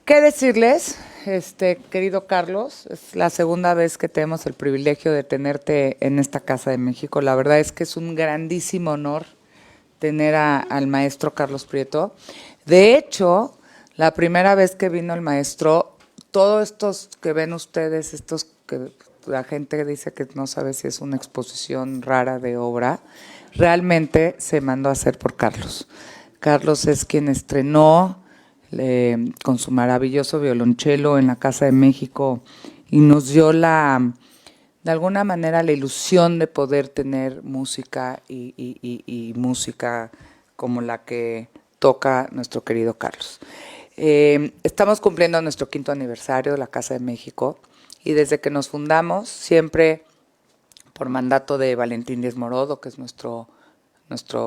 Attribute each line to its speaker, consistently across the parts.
Speaker 1: ¿Qué decirles, querido Carlos? Es la segunda vez que tenemos el privilegio de tenerte en esta Casa de México. La verdad es que es un grandísimo honor tener al maestro Carlos Prieto. De hecho, la primera vez que vino el maestro, todos estos que ven ustedes, estos que la gente dice que no sabe si es una exposición rara de obra, realmente se mandó a hacer por Carlos. Carlos es quien estrenó con su maravilloso violonchelo en la Casa de México y nos dio de alguna manera la ilusión de poder tener música y música como la que toca nuestro querido Carlos. Estamos cumpliendo nuestro 5º aniversario de la Casa de México y desde que nos fundamos, siempre por mandato de Valentín Díez Morodo, que es nuestro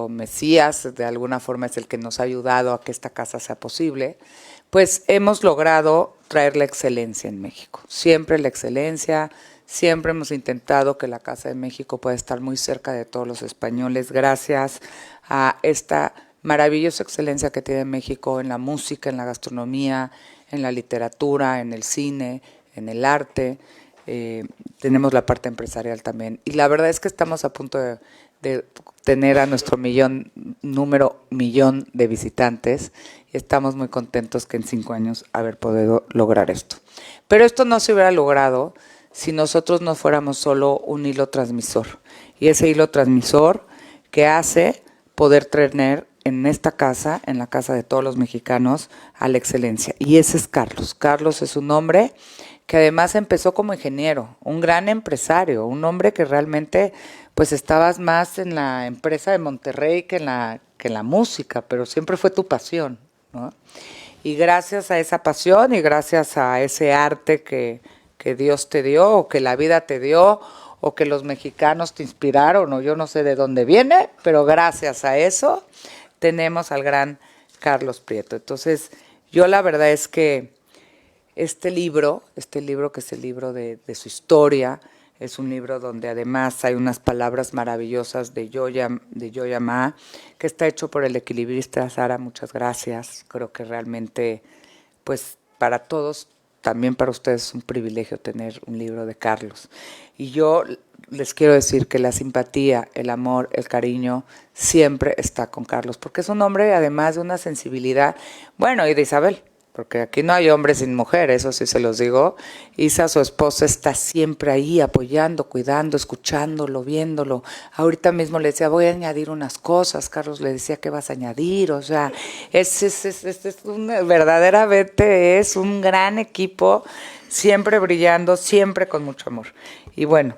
Speaker 1: Mesías, de alguna forma es el que nos ha ayudado a que esta casa sea posible, pues hemos logrado traer la excelencia en México. Siempre la excelencia, siempre hemos intentado que la Casa de México pueda estar muy cerca de todos los españoles gracias a esta maravillosa excelencia que tiene México en la música, en la gastronomía, en la literatura, en el cine, en el arte. Tenemos la parte empresarial también. Y la verdad es que estamos a punto de tener a nuestro número millón de visitantes y estamos muy contentos que en 5 años haber podido lograr esto. Pero esto no se hubiera logrado si nosotros no fuéramos solo un hilo transmisor. Y ese hilo transmisor que hace poder tener en esta casa, en la casa de todos los mexicanos, a la excelencia. Y ese es Carlos. Carlos es un hombre que además empezó como ingeniero, un gran empresario, un hombre que realmente pues estabas más en la empresa de Monterrey que en la música, pero siempre fue tu pasión, ¿no? Y gracias a esa pasión y gracias a ese arte que Dios te dio o que la vida te dio o que los mexicanos te inspiraron o yo no sé de dónde viene, pero gracias a eso tenemos al gran Carlos Prieto. Entonces, yo la verdad es que este libro que es el libro de su historia, es un libro donde además hay unas palabras maravillosas de Yo-Yo Ma, que está hecho por el equilibrista Sara, muchas gracias. Creo que realmente, pues para todos, también para ustedes es un privilegio tener un libro de Carlos. Y yo les quiero decir que la simpatía, el amor, el cariño siempre está con Carlos, porque es un hombre además de una sensibilidad, bueno, y de Isabel, porque aquí no hay hombre sin mujer, eso sí se los digo. Isa, su esposa, está siempre ahí apoyando, cuidando, escuchándolo, viéndolo. Ahorita mismo le decía, voy a añadir unas cosas. Carlos le decía, ¿qué vas a añadir? O sea, verdaderamente es un gran equipo, siempre brillando, siempre con mucho amor. Y bueno,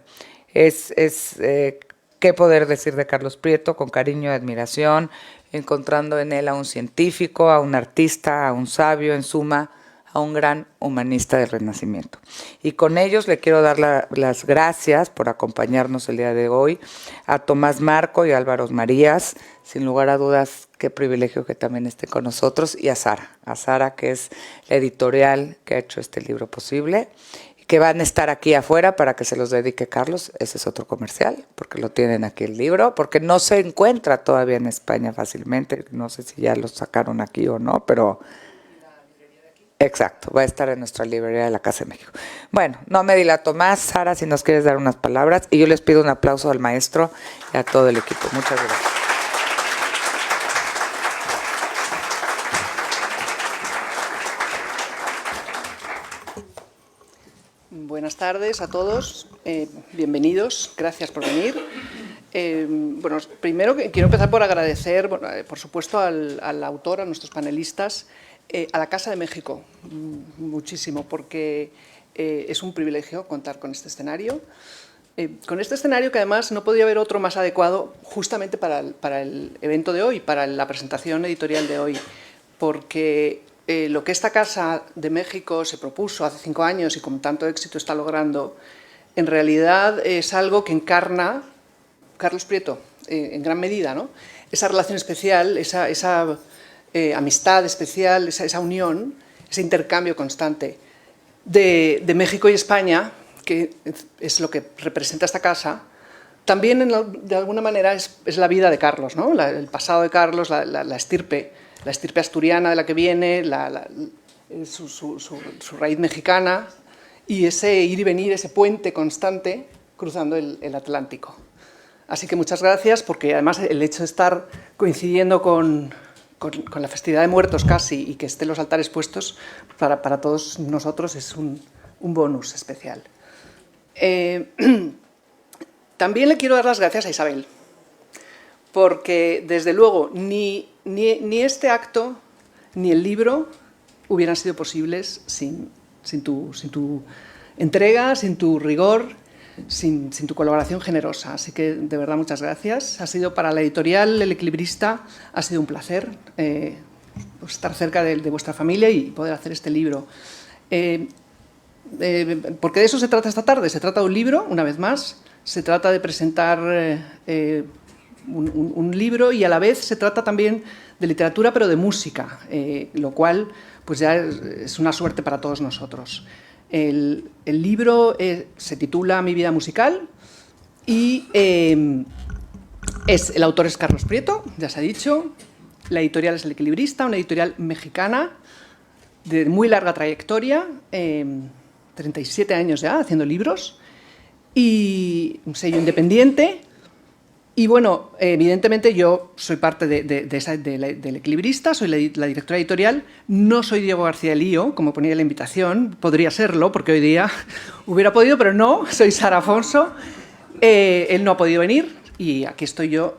Speaker 1: qué poder decir de Carlos Prieto, con cariño y admiración, encontrando en él a un científico, a un artista, a un sabio, en suma, a un gran humanista del Renacimiento. Y con ellos le quiero dar las gracias por acompañarnos el día de hoy, a Tomás Marco y a Álvaro Marías, sin lugar a dudas, qué privilegio que también esté con nosotros, y a Sara, que es la editorial que ha hecho este libro posible, que van a estar aquí afuera para que se los dedique Carlos. Ese es otro comercial, porque lo tienen aquí el libro, porque no se encuentra todavía en España fácilmente, no sé si ya lo sacaron aquí o no, pero exacto, va a estar en nuestra librería de la Casa de México. Bueno, no me dilato más, Sara, si nos quieres dar unas palabras, y yo les pido un aplauso al maestro y a todo el equipo. Muchas gracias.
Speaker 2: Buenas tardes a todos, bienvenidos, gracias por venir. Bueno, primero quiero empezar por agradecer, por supuesto, al autor, a nuestros panelistas, a la Casa de México, muchísimo, porque es un privilegio contar con este escenario. Con este escenario que además no podía haber otro más adecuado justamente para el evento de hoy, para la presentación editorial de hoy, porque lo que esta Casa de México se propuso hace 5 años y con tanto éxito está logrando, en realidad es algo que encarna Carlos Prieto, en gran medida, ¿no? Esa relación especial, esa amistad especial, esa unión, ese intercambio constante de México y España, que es lo que representa esta casa. También, de alguna manera, es la vida de Carlos, ¿no? El pasado de Carlos, la estirpe estirpe asturiana de la que viene, su raíz mexicana y ese ir y venir, ese puente constante cruzando el Atlántico. Así que muchas gracias, porque además el hecho de estar coincidiendo con la festividad de muertos casi y que estén los altares puestos, para todos nosotros es un bonus especial. También le quiero dar las gracias a Isabel, porque desde luego ni este acto ni el libro hubieran sido posibles sin tu entrega, sin tu rigor, sin tu colaboración generosa. Así que, de verdad, muchas gracias. Ha sido para la editorial El Equilibrista, ha sido un placer estar cerca de vuestra familia y poder hacer este libro. Porque de eso se trata esta tarde. Se trata de un libro, una vez más. Se trata de presentar un libro y a la vez se trata también de literatura, pero de música, lo cual pues ya es una suerte para todos nosotros. El libro se titula Mi vida musical y el autor es Carlos Prieto, ya se ha dicho. La editorial es El Equilibrista, una editorial mexicana de muy larga trayectoria, 37 años ya haciendo libros, y un sello independiente. Y bueno, evidentemente yo soy parte del Equilibrista, soy la directora editorial, no soy Diego García Lío, como ponía en la invitación, podría serlo, porque hoy día hubiera podido, pero no, soy Sara Afonso. Él no ha podido venir y aquí estoy yo,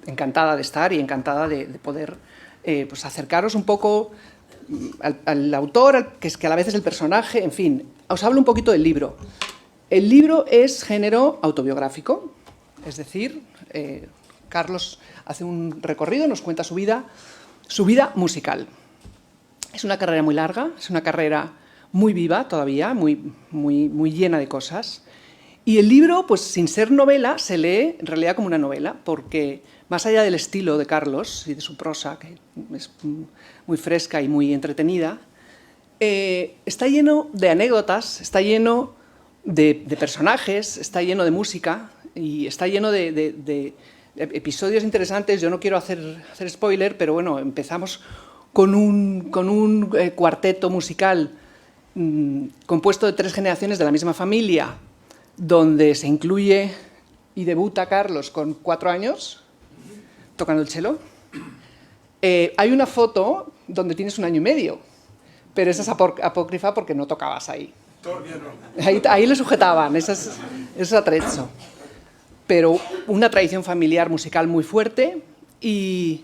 Speaker 2: encantada de estar y encantada de poder pues acercaros un poco al autor, que a la vez es el personaje, en fin. Os hablo un poquito del libro. El libro es género autobiográfico, es decir, Carlos hace un recorrido, nos cuenta su vida musical. Es una carrera muy larga, es una carrera muy viva todavía, muy llena de cosas. Y el libro, pues sin ser novela, se lee en realidad como una novela, porque más allá del estilo de Carlos y de su prosa, que es muy fresca y muy entretenida, está lleno de anécdotas, está lleno de personajes, está lleno de música y está lleno de episodios interesantes. Yo no quiero hacer spoiler, pero bueno, empezamos con un cuarteto musical compuesto de 3 generaciones de la misma familia, donde se incluye y debuta Carlos con 4 años tocando el cello. Hay una foto donde tienes 1 año y medio, pero esa es apócrifa porque no tocabas ahí.
Speaker 3: Todavía no.
Speaker 2: Ahí le sujetaban, eso es atrezzo. Pero una tradición familiar musical muy fuerte y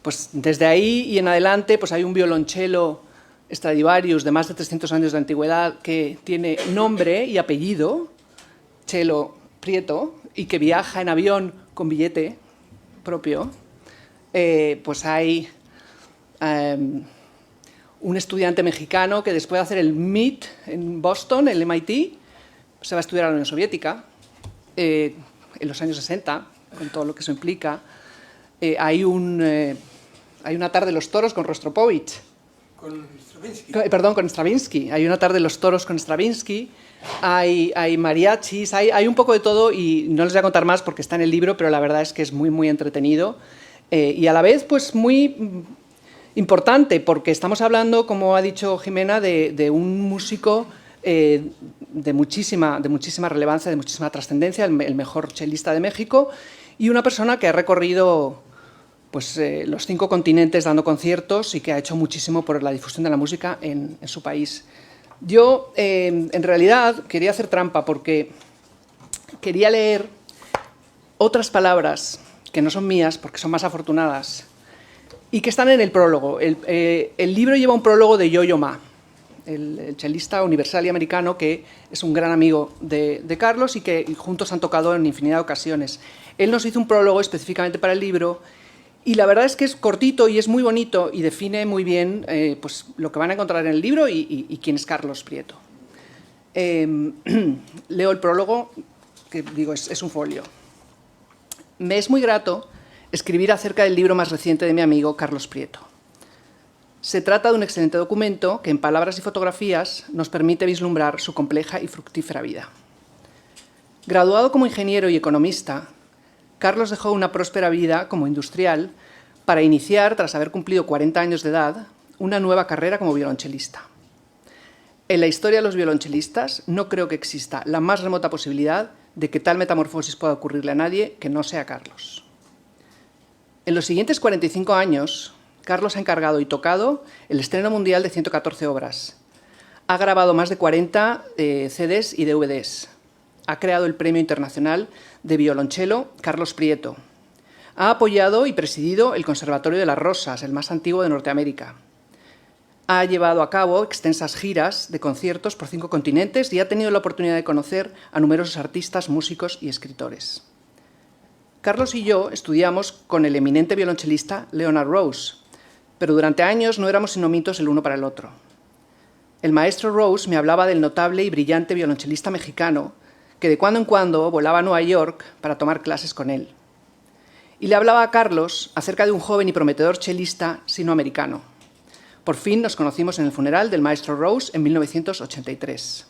Speaker 2: pues desde ahí y en adelante pues hay un violonchelo Stradivarius de más de 300 años de antigüedad que tiene nombre y apellido, Chelo Prieto, y que viaja en avión con billete propio. Pues hay un estudiante mexicano que después de hacer el MIT en Boston, el MIT, se va a estudiar a la Unión Soviética en los años 60, con todo lo que eso implica. Hay una tarde de los toros con Rostropovich.
Speaker 3: Con Stravinsky.
Speaker 2: Con Stravinsky. Hay una tarde de los toros con Stravinsky. Hay mariachis, hay un poco de todo y no les voy a contar más porque está en el libro, pero la verdad es que es muy entretenido y a la vez pues muy importante porque estamos hablando, como ha dicho Jimena, de un músico de muchísima relevancia, de muchísima trascendencia, el mejor chelista de México y una persona que ha recorrido pues, los 5 continentes dando conciertos y que ha hecho muchísimo por la difusión de la música en su país. Yo, en realidad, quería hacer trampa porque quería leer otras palabras que no son mías porque son más afortunadas y que están en el prólogo. El libro lleva un prólogo de Yo-Yo Ma, el chelista universal y americano que es un gran amigo de Carlos y que juntos han tocado en infinidad de ocasiones. Él nos hizo un prólogo específicamente para el libro y la verdad es que es cortito y es muy bonito y define muy bien pues, lo que van a encontrar en el libro y quién es Carlos Prieto. Leo el prólogo, que digo, es un folio. Me es muy grato escribir acerca del libro más reciente de mi amigo Carlos Prieto. Se trata de un excelente documento que en palabras y fotografías nos permite vislumbrar su compleja y fructífera vida. Graduado como ingeniero y economista, Carlos dejó una próspera vida como industrial para iniciar, tras haber cumplido 40 años de edad, una nueva carrera como violonchelista. En la historia de los violonchelistas no creo que exista la más remota posibilidad de que tal metamorfosis pueda ocurrirle a nadie que no sea Carlos. En los siguientes 45 años, Carlos ha encargado y tocado el estreno mundial de 114 obras. Ha grabado más de 40 CDs y DVDs. Ha creado el Premio Internacional de Violonchelo Carlos Prieto. Ha apoyado y presidido el Conservatorio de las Rosas, el más antiguo de Norteamérica. Ha llevado a cabo extensas giras de conciertos por 5 continentes y ha tenido la oportunidad de conocer a numerosos artistas, músicos y escritores. Carlos y yo estudiamos con el eminente violonchelista Leonard Rose, pero durante años no éramos sinónimos el uno para el otro. El maestro Rose me hablaba del notable y brillante violonchelista mexicano que de cuando en cuando volaba a Nueva York para tomar clases con él. Y le hablaba a Carlos acerca de un joven y prometedor chelista sinoamericano. Por fin nos conocimos en el funeral del maestro Rose en 1983.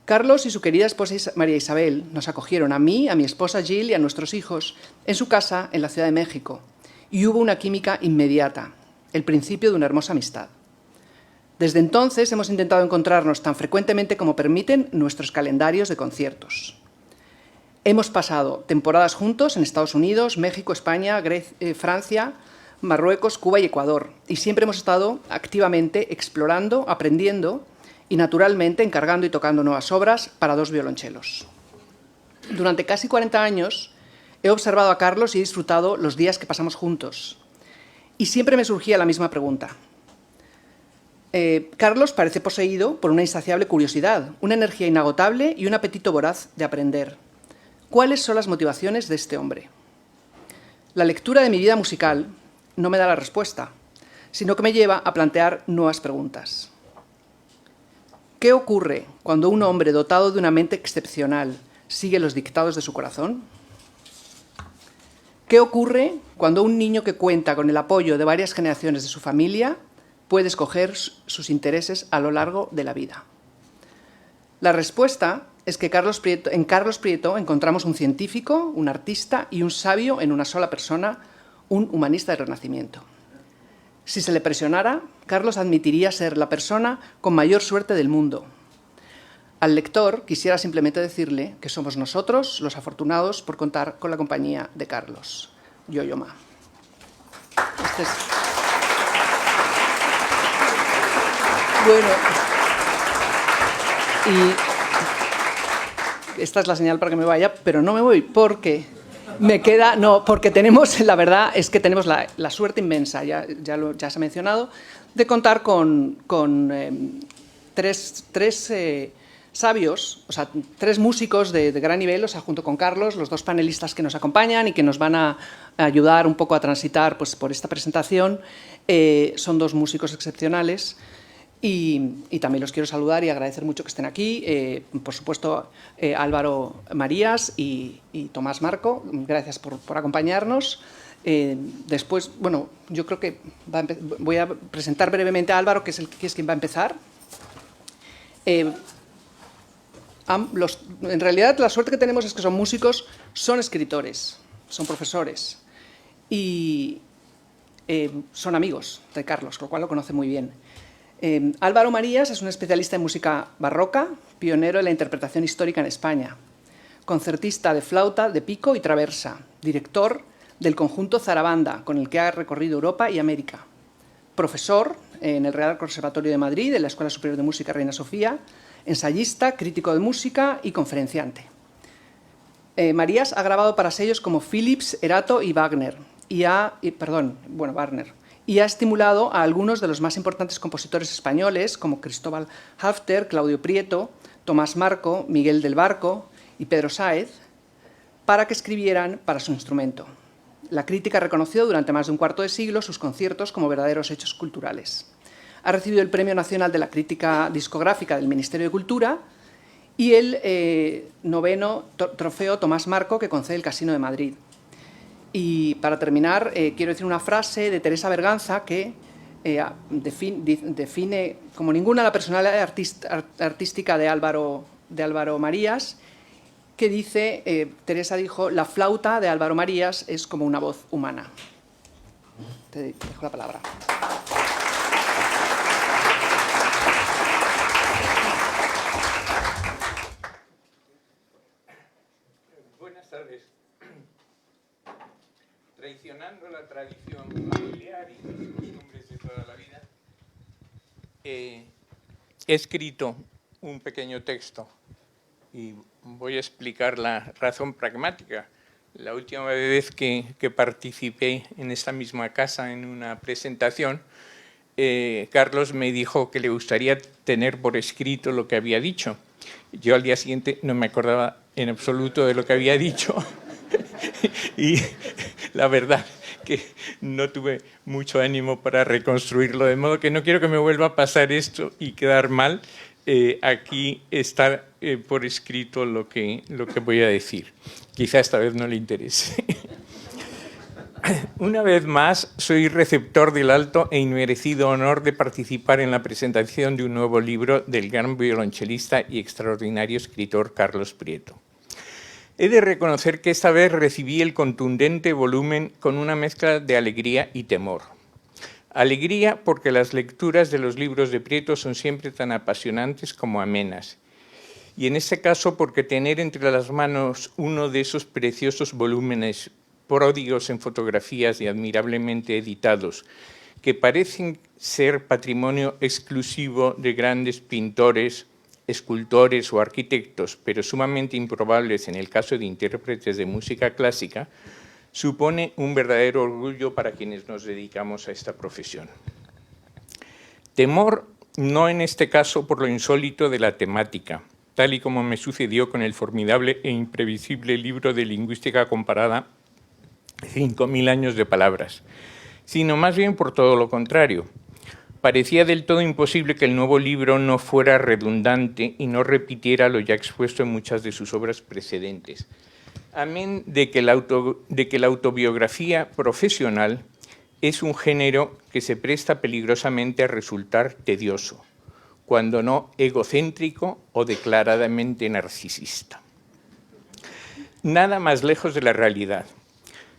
Speaker 2: Carlos y su querida esposa María Isabel nos acogieron a mí, a mi esposa Jill y a nuestros hijos en su casa en la Ciudad de México, y hubo una química inmediata, el principio de una hermosa amistad. Desde entonces hemos intentado encontrarnos tan frecuentemente como permiten nuestros calendarios de conciertos. Hemos pasado temporadas juntos en Estados Unidos, México, España, Francia, Marruecos, Cuba y Ecuador, y siempre hemos estado activamente explorando, aprendiendo y, naturalmente, encargando y tocando nuevas obras para 2 violonchelos. Durante casi 40 años he observado a Carlos y he disfrutado los días que pasamos juntos. Y siempre me surgía la misma pregunta. Carlos parece poseído por una insaciable curiosidad, una energía inagotable y un apetito voraz de aprender. ¿Cuáles son las motivaciones de este hombre? La lectura de mi vida musical no me da la respuesta, sino que me lleva a plantear nuevas preguntas. ¿Qué ocurre cuando un hombre dotado de una mente excepcional sigue los dictados de su corazón? ¿Qué ocurre cuando un niño que cuenta con el apoyo de varias generaciones de su familia puede escoger sus intereses a lo largo de la vida? La respuesta es que en Carlos Prieto encontramos un científico, un artista y un sabio en una sola persona, un humanista del Renacimiento. Si se le presionara, Carlos admitiría ser la persona con mayor suerte del mundo. Al lector quisiera simplemente decirle que somos nosotros los afortunados por contar con la compañía de Carlos. Yo-Yo Ma. Bueno, y esta es la señal para que me vaya, pero no me voy porque me queda, no, porque tenemos, la verdad es que tenemos la suerte inmensa, ya se ha mencionado, de contar con tres sabios, o sea, 3 músicos de gran nivel, o sea, junto con Carlos, los 2 panelistas que nos acompañan y que nos van a ayudar un poco a transitar pues, por esta presentación. Son 2 músicos excepcionales. Y también los quiero saludar y agradecer mucho que estén aquí. Por supuesto, Álvaro Marías y Tomás Marco, gracias por acompañarnos. Después, bueno, yo creo que voy a presentar brevemente a Álvaro, que es quien va a empezar. En realidad, la suerte que tenemos es que son músicos, son escritores, son profesores y son amigos de Carlos, con lo cual lo conoce muy bien. Álvaro Marías es un especialista en música barroca, pionero en la interpretación histórica en España, concertista de flauta, de pico y traversa, director del conjunto Zarabanda, con el que ha recorrido Europa y América, profesor en el Real Conservatorio de Madrid, en la Escuela Superior de Música Reina Sofía, ensayista, crítico de música y conferenciante. Marías ha grabado para sellos como Philips, Erato y Wagner, y ha estimulado a algunos de los más importantes compositores españoles, como Cristóbal Halffter, Claudio Prieto, Tomás Marco, Miguel del Barco y Pedro Sáez, para que escribieran para su instrumento. La crítica ha reconocido durante más de un cuarto de siglo sus conciertos como verdaderos hechos culturales. Ha recibido el Premio Nacional de la Crítica Discográfica del Ministerio de Cultura y el 9º Trofeo Tomás Marco que concede el Casino de Madrid. Y para terminar, quiero decir una frase de Teresa Berganza que define como ninguna la personalidad artística de Álvaro Marías, que dice, Teresa dijo, la flauta de Álvaro Marías es como una voz humana. te dejo la palabra.
Speaker 4: Buenas tardes. Traicionando la tradición familiar y las costumbres de toda la vida, he escrito un pequeño texto y voy a explicar la razón pragmática. La última vez que participé en esta misma casa en una presentación, Carlos me dijo que le gustaría tener por escrito lo que había dicho. Yo al día siguiente no me acordaba en absoluto de lo que había dicho y la verdad que no tuve mucho ánimo para reconstruirlo, de modo que no quiero que me vuelva a pasar esto y quedar mal. Aquí está por escrito lo que voy a decir. Quizá esta vez no le interese. Una vez más, soy receptor del alto e inmerecido honor de participar en la presentación de un nuevo libro del gran violonchelista y extraordinario escritor Carlos Prieto. He de reconocer que esta vez recibí el contundente volumen con una mezcla de alegría y temor. Alegría porque las lecturas de los libros de Prieto son siempre tan apasionantes como amenas. Y en este caso porque tener entre las manos uno de esos preciosos volúmenes pródigos en fotografías y admirablemente editados, que parecen ser patrimonio exclusivo de grandes pintores, escultores o arquitectos, pero sumamente improbables en el caso de intérpretes de música clásica, supone un verdadero orgullo para quienes nos dedicamos a esta profesión. Temor, no en este caso por lo insólito de la temática, tal y como me sucedió con el formidable e imprevisible libro de lingüística comparada 5.000 años de palabras, sino más bien por todo lo contrario. Parecía del todo imposible que el nuevo libro no fuera redundante y no repitiera lo ya expuesto en muchas de sus obras precedentes. Amén de que la autobiografía profesional es un género que se presta peligrosamente a resultar tedioso, cuando no egocéntrico o declaradamente narcisista. Nada más lejos de la realidad.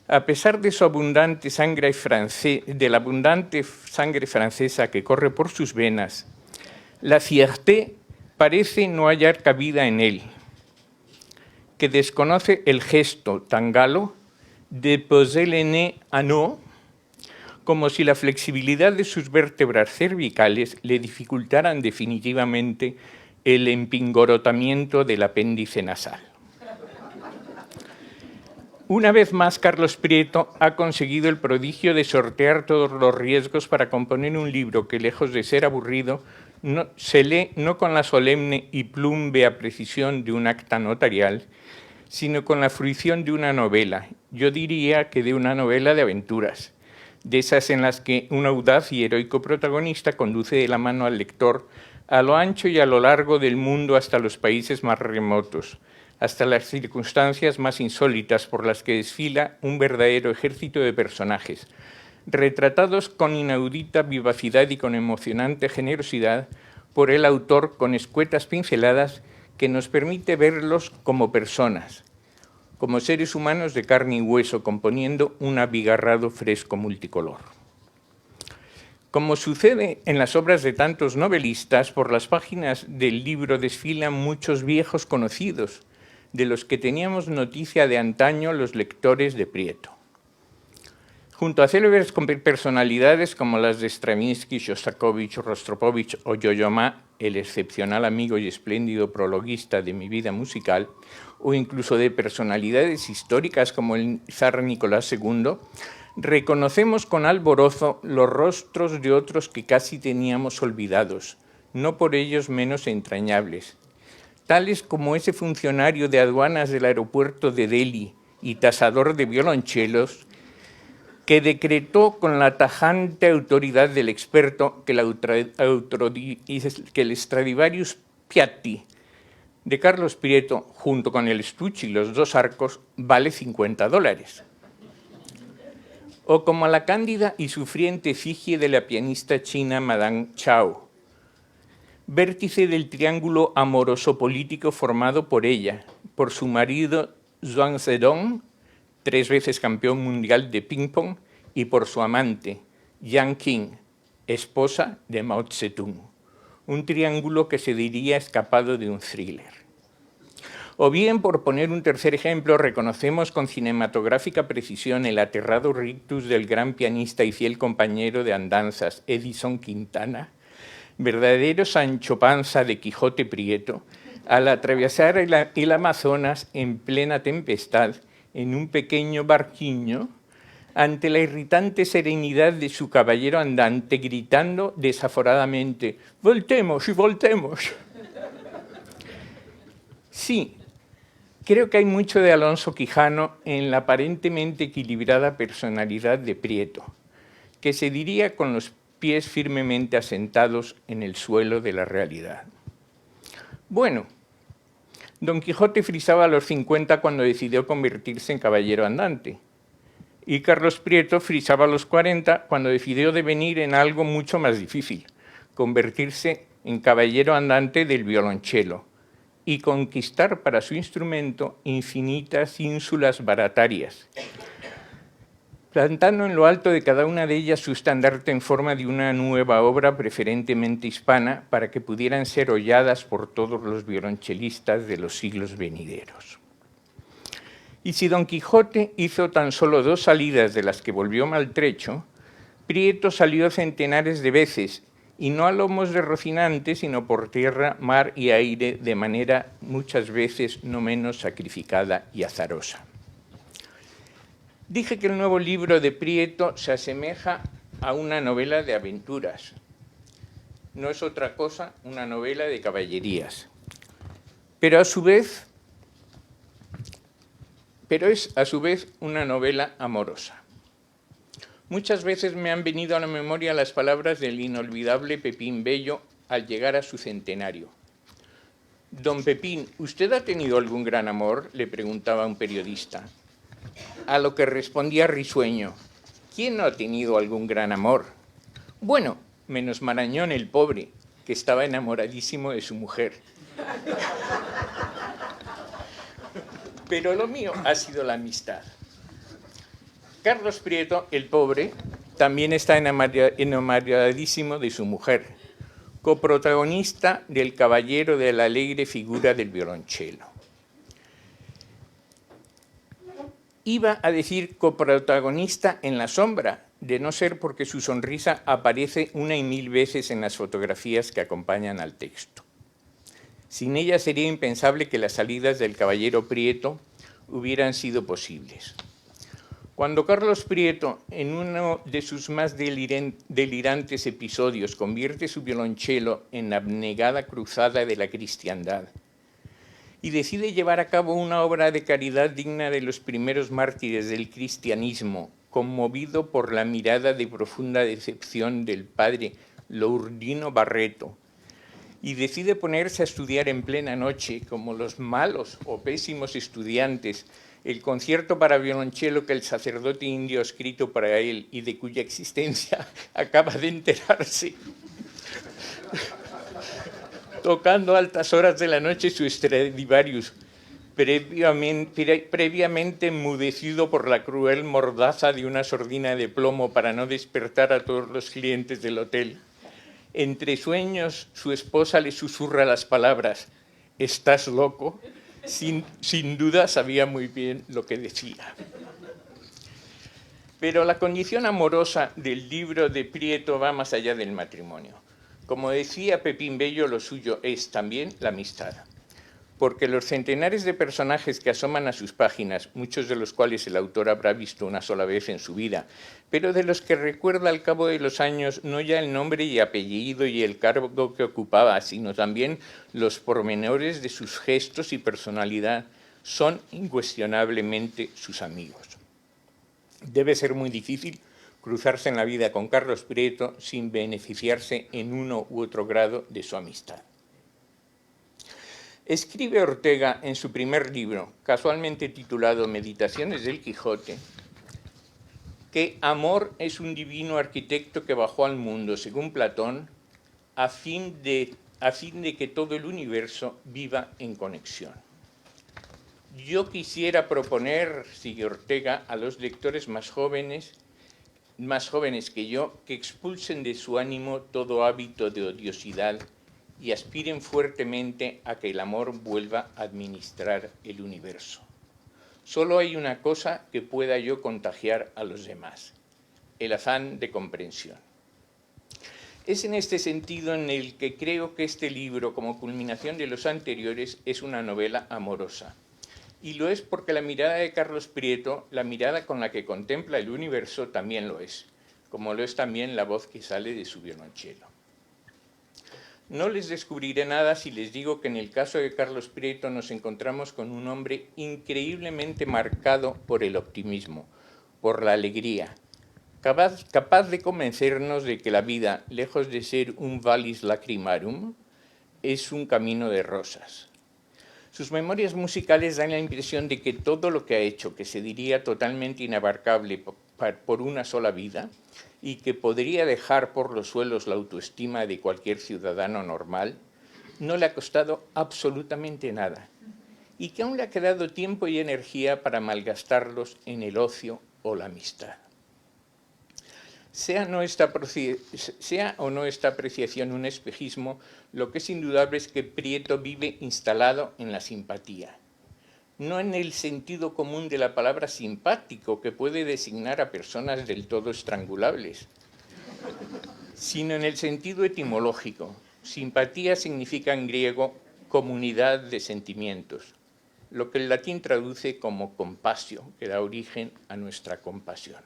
Speaker 4: A pesar de su abundante de la abundante sangre francesa que corre por sus venas, la fierté parece no hallar cabida en él, que desconoce el gesto tan galo de poser le nez à nous, como si la flexibilidad de sus vértebras cervicales le dificultaran definitivamente el empingorotamiento del apéndice nasal. Una vez más, Carlos Prieto ha conseguido el prodigio de sortear todos los riesgos para componer un libro que, lejos de ser aburrido, se lee no con la solemne y plumbea precisión de un acta notarial, sino con la fruición de una novela, yo diría que de una novela de aventuras, de esas en las que un audaz y heroico protagonista conduce de la mano al lector a lo ancho y a lo largo del mundo hasta los países más remotos, hasta las circunstancias más insólitas por las que desfila un verdadero ejército de personajes, retratados con inaudita vivacidad y con emocionante generosidad por el autor con escuetas pinceladas que nos permite verlos como personas, como seres humanos de carne y hueso, componiendo un abigarrado fresco multicolor. Como sucede en las obras de tantos novelistas, por las páginas del libro desfilan muchos viejos conocidos, de los que teníamos noticia de antaño los lectores de Prieto. Junto a célebres personalidades como las de Stravinsky, Shostakovich, Rostropovich o Yo-Yo Ma, el excepcional amigo y espléndido prologuista de mi vida musical, o incluso de personalidades históricas como el zar Nicolás II, reconocemos con alborozo los rostros de otros que casi teníamos olvidados, no por ellos menos entrañables, tales como ese funcionario de aduanas del aeropuerto de Delhi y tasador de violonchelos, que decretó con la tajante autoridad del experto que el Stradivarius Piatti de Carlos Prieto, junto con el estuche y los dos arcos, vale $50. O como la cándida y sufriente efigie de la pianista china Madame Chao, vértice del triángulo amoroso-político formado por ella, por su marido Zhuang Zedong, 3 veces campeón mundial de ping-pong, y por su amante, Yang Qing, esposa de Mao Zedong. Un triángulo que se diría escapado de un thriller. O bien, por poner un tercer ejemplo, reconocemos con cinematográfica precisión el aterrado rictus del gran pianista y fiel compañero de andanzas, Edison Quintana, verdadero Sancho Panza de Quijote Prieto, al atravesar el Amazonas en plena tempestad, en un pequeño barquiño, ante la irritante serenidad de su caballero andante, gritando desaforadamente: «¡Voltemos y voltemos!». Sí, creo que hay mucho de Alonso Quijano en la aparentemente equilibrada personalidad de Prieto, que se diría con los pies firmemente asentados en el suelo de la realidad. Bueno, Don Quijote frisaba a los 50 cuando decidió convertirse en caballero andante, y Carlos Prieto frisaba a los 40 cuando decidió devenir en algo mucho más difícil, convertirse en caballero andante del violonchelo y conquistar para su instrumento infinitas ínsulas baratarias, plantando en lo alto de cada una de ellas su estandarte en forma de una nueva obra preferentemente hispana para que pudieran ser holladas por todos los violonchelistas de los siglos venideros. Y si Don Quijote hizo tan solo 2 salidas de las que volvió maltrecho, Prieto salió centenares de veces, y no a lomos de Rocinante, sino por tierra, mar y aire, de manera muchas veces no menos sacrificada y azarosa. Dije que el nuevo libro de Prieto se asemeja a una novela de aventuras. No es otra cosa, una novela de caballerías. Pero es a su vez una novela amorosa. Muchas veces me han venido a la memoria las palabras del inolvidable Pepín Bello al llegar a su centenario. «Don Pepín, ¿usted ha tenido algún gran amor?», le preguntaba un periodista. A lo que respondía risueño: «¿Quién no ha tenido algún gran amor?». «Bueno, menos Marañón el pobre, que estaba enamoradísimo de su mujer». Pero lo mío ha sido la amistad. Carlos Prieto, el pobre, también está enamoradísimo de su mujer, coprotagonista del caballero de la alegre figura del violonchelo. Iba a decir coprotagonista en la sombra, de no ser porque su sonrisa aparece 1 y 1000 veces en las fotografías que acompañan al texto. Sin ella sería impensable que las salidas del caballero Prieto hubieran sido posibles. Cuando Carlos Prieto, en uno de sus más delirantes episodios, convierte su violonchelo en abnegada cruzada de la cristiandad y decide llevar a cabo una obra de caridad digna de los primeros mártires del cristianismo, conmovido por la mirada de profunda decepción del padre Lourdino Barreto, y decide ponerse a estudiar en plena noche, como los malos o pésimos estudiantes, el concierto para violonchelo que el sacerdote indio ha escrito para él y de cuya existencia acaba de enterarse, tocando a altas horas de la noche su Stradivarius, previamente enmudecido por la cruel mordaza de una sordina de plomo para no despertar a todos los clientes del hotel. Entre sueños, su esposa le susurra las palabras: «¿Estás loco?». Sin duda sabía muy bien lo que decía. Pero la condición amorosa del libro de Prieto va más allá del matrimonio. Como decía Pepín Bello, lo suyo es también la amistad. Porque los centenares de personajes que asoman a sus páginas, muchos de los cuales el autor habrá visto una sola vez en su vida, pero de los que recuerda al cabo de los años no ya el nombre y apellido y el cargo que ocupaba, sino también los pormenores de sus gestos y personalidad, son incuestionablemente sus amigos. Debe ser muy difícil cruzarse en la vida con Carlos Prieto sin beneficiarse en uno u otro grado de su amistad. Escribe Ortega en su primer libro, casualmente titulado Meditaciones del Quijote, que amor es un divino arquitecto que bajó al mundo, según Platón, a fin de que todo el universo viva en conexión. Yo quisiera proponer, sigue Ortega, a los lectores más jóvenes más jóvenes que yo, que expulsen de su ánimo todo hábito de odiosidad y aspiren fuertemente a que el amor vuelva a administrar el universo. Solo hay una cosa que pueda yo contagiar a los demás: el afán de comprensión. Es en este sentido en el que creo que este libro, como culminación de los anteriores, es una novela amorosa. Y lo es porque la mirada de Carlos Prieto, la mirada con la que contempla el universo, también lo es, como lo es también la voz que sale de su violonchelo. No les descubriré nada si les digo que en el caso de Carlos Prieto nos encontramos con un hombre increíblemente marcado por el optimismo, por la alegría, capaz de convencernos de que la vida, lejos de ser un vallis lacrimarum, es un camino de rosas. Sus memorias musicales dan la impresión de que todo lo que ha hecho, que se diría totalmente inabarcable por una sola vida, y que podría dejar por los suelos la autoestima de cualquier ciudadano normal, no le ha costado absolutamente nada, y que aún le ha quedado tiempo y energía para malgastarlos en el ocio o la amistad. Sea o no esta apreciación un espejismo, lo que es indudable es que Prieto vive instalado en la simpatía. No en el sentido común de la palabra simpático, que puede designar a personas del todo estrangulables, sino en el sentido etimológico. Simpatía significa en griego comunidad de sentimientos, lo que el latín traduce como compasio, que da origen a nuestra compasión.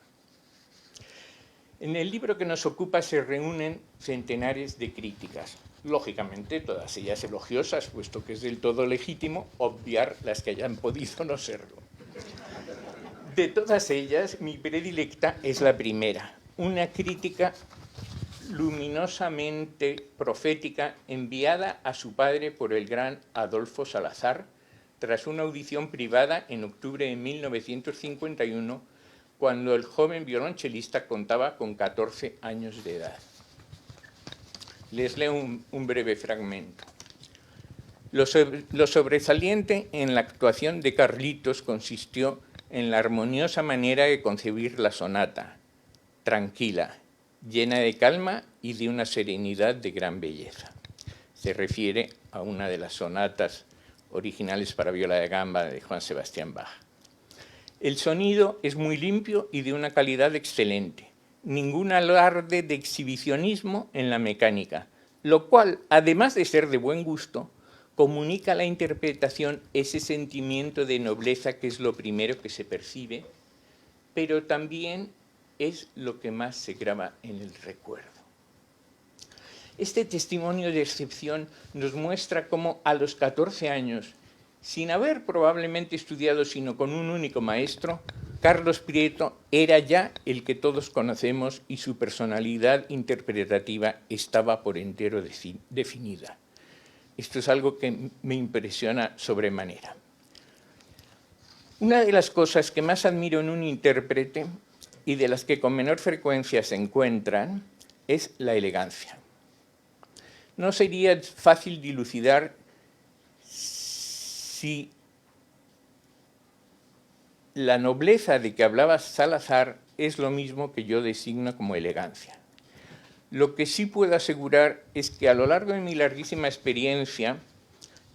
Speaker 4: En el libro que nos ocupa se reúnen centenares de críticas, lógicamente todas ellas elogiosas, puesto que es del todo legítimo obviar las que hayan podido no serlo. De todas ellas, mi predilecta es la primera, una crítica luminosamente profética enviada a su padre por el gran Adolfo Salazar, tras una audición privada en octubre de 1951, cuando el joven violonchelista contaba con 14 años de edad. Les leo un breve fragmento. Lo sobresaliente en la actuación de Carlitos consistió en la armoniosa manera de concebir la sonata, tranquila, llena de calma y de una serenidad de gran belleza. Se refiere a una de las sonatas originales para viola de gamba de Juan Sebastián Bach. El sonido es muy limpio y de una calidad excelente. Ningún alarde de exhibicionismo en la mecánica, lo cual, además de ser de buen gusto, comunica a la interpretación ese sentimiento de nobleza que es lo primero que se percibe, pero también es lo que más se graba en el recuerdo. Este testimonio de excepción nos muestra cómo a los 14 años, sin haber probablemente estudiado sino con un único maestro, Carlos Prieto era ya el que todos conocemos y su personalidad interpretativa estaba por entero definida. Esto es algo que me impresiona sobremanera. Una de las cosas que más admiro en un intérprete y de las que con menor frecuencia se encuentran es la elegancia. No sería fácil dilucidar si la nobleza de que hablaba Salazar es lo mismo que yo designo como elegancia. Lo que sí puedo asegurar es que a lo largo de mi larguísima experiencia,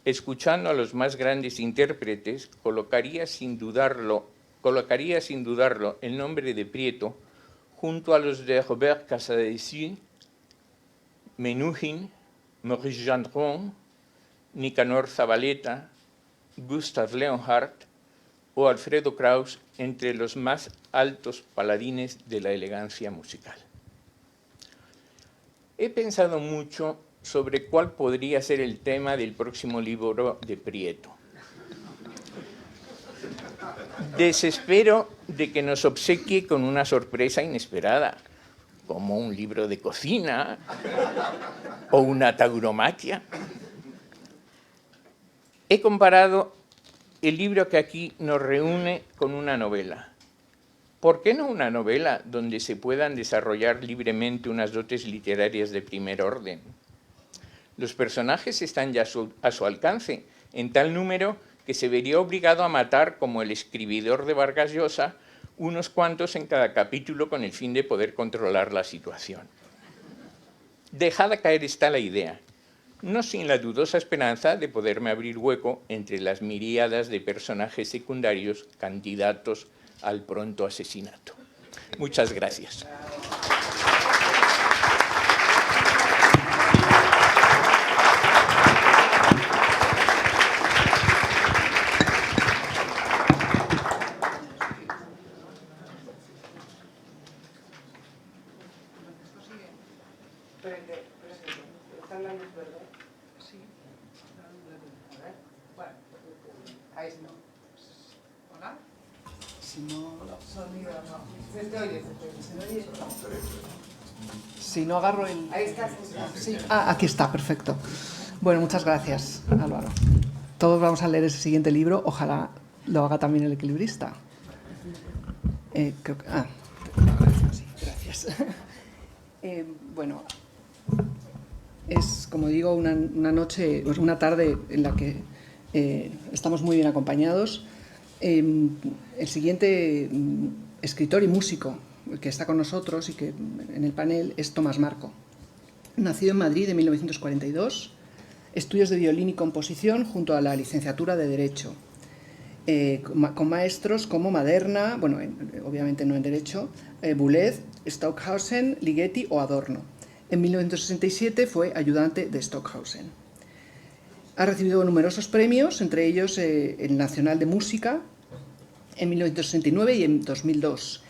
Speaker 4: escuchando a los más grandes intérpretes, colocaría sin dudarlo el nombre de Prieto junto a los de Robert Casadesus, Menuhin, Maurice Gendron, Nicanor Zabaleta, Gustav Leonhardt o Alfredo Kraus, entre los más altos paladines de la elegancia musical. He pensado mucho sobre cuál podría ser el tema del próximo libro de Prieto. Desespero de que nos obsequie con una sorpresa inesperada, como un libro de cocina o una tauromaquia. He comparado el libro que aquí nos reúne con una novela. ¿Por qué no una novela donde se puedan desarrollar libremente unas dotes literarias de primer orden? Los personajes están ya a su alcance, en tal número que se vería obligado a matar, como el escribidor de Vargas Llosa, unos cuantos en cada capítulo con el fin de poder controlar la situación. Dejada caer está la idea, no sin la dudosa esperanza de poderme abrir hueco entre las miríadas de personajes secundarios candidatos al pronto asesinato. Muchas gracias.
Speaker 2: Si no agarro el...
Speaker 1: Ahí está.
Speaker 2: Sí. Ah, aquí está, perfecto. Bueno, muchas gracias, Álvaro. Todos vamos a leer ese siguiente libro, ojalá lo haga también el equilibrista. Creo que... sí, gracias. Bueno, es, como digo, una noche, una tarde en la que estamos muy bien acompañados. El siguiente escritor y músico que está con nosotros y que en el panel es Tomás Marco. Nacido en Madrid en 1942, estudios de violín y composición junto a la licenciatura de Derecho, con maestros como Maderna, bueno, obviamente no en Derecho, Boulez, Stockhausen, Ligeti o Adorno. En 1967 fue ayudante de Stockhausen. Ha recibido numerosos premios, entre ellos el Nacional de Música en 1969 y en 2002.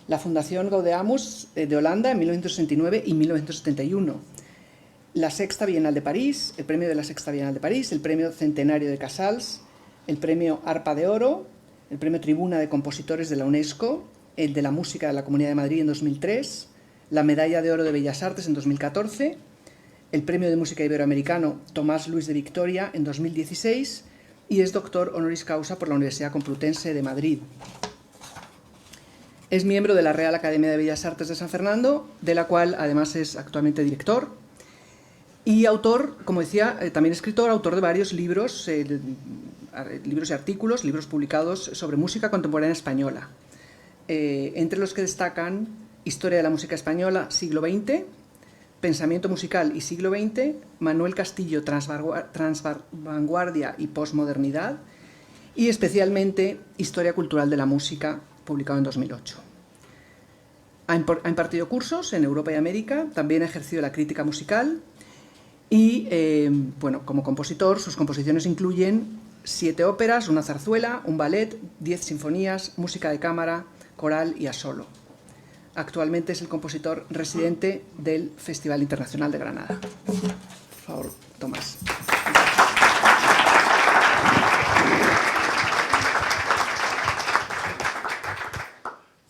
Speaker 2: La Fundación Gaudeamus de Holanda en 1969 y 1971. La Sexta Bienal de París, el premio de la Sexta Bienal de París, el premio Centenario de Casals, el premio Arpa de Oro, el premio Tribuna de Compositores de la UNESCO, el de la Música de la Comunidad de Madrid en 2003, la Medalla de Oro de Bellas Artes en 2014, el premio de Música Iberoamericano Tomás Luis de Victoria en 2016 y es doctor honoris causa por la Universidad Complutense de Madrid. Es miembro de la Real Academia de Bellas Artes de San Fernando, de la cual además es actualmente director, y autor, como decía, también escritor, autor de varios libros, libros y artículos, libros publicados sobre música contemporánea española, entre los que destacan Historia de la música española, siglo XX, Pensamiento musical y siglo XX, Manuel Castillo, Transvanguardia y Postmodernidad, y especialmente Historia cultural de la música, publicado en 2008. Ha impartido cursos en Europa y América, también ha ejercido la crítica musical y, bueno, como compositor, sus composiciones incluyen 7 óperas, una zarzuela, un ballet, 10 sinfonías, música de cámara, coral y a solo. Actualmente es el compositor residente del Festival Internacional de Granada. Por favor, Tomás.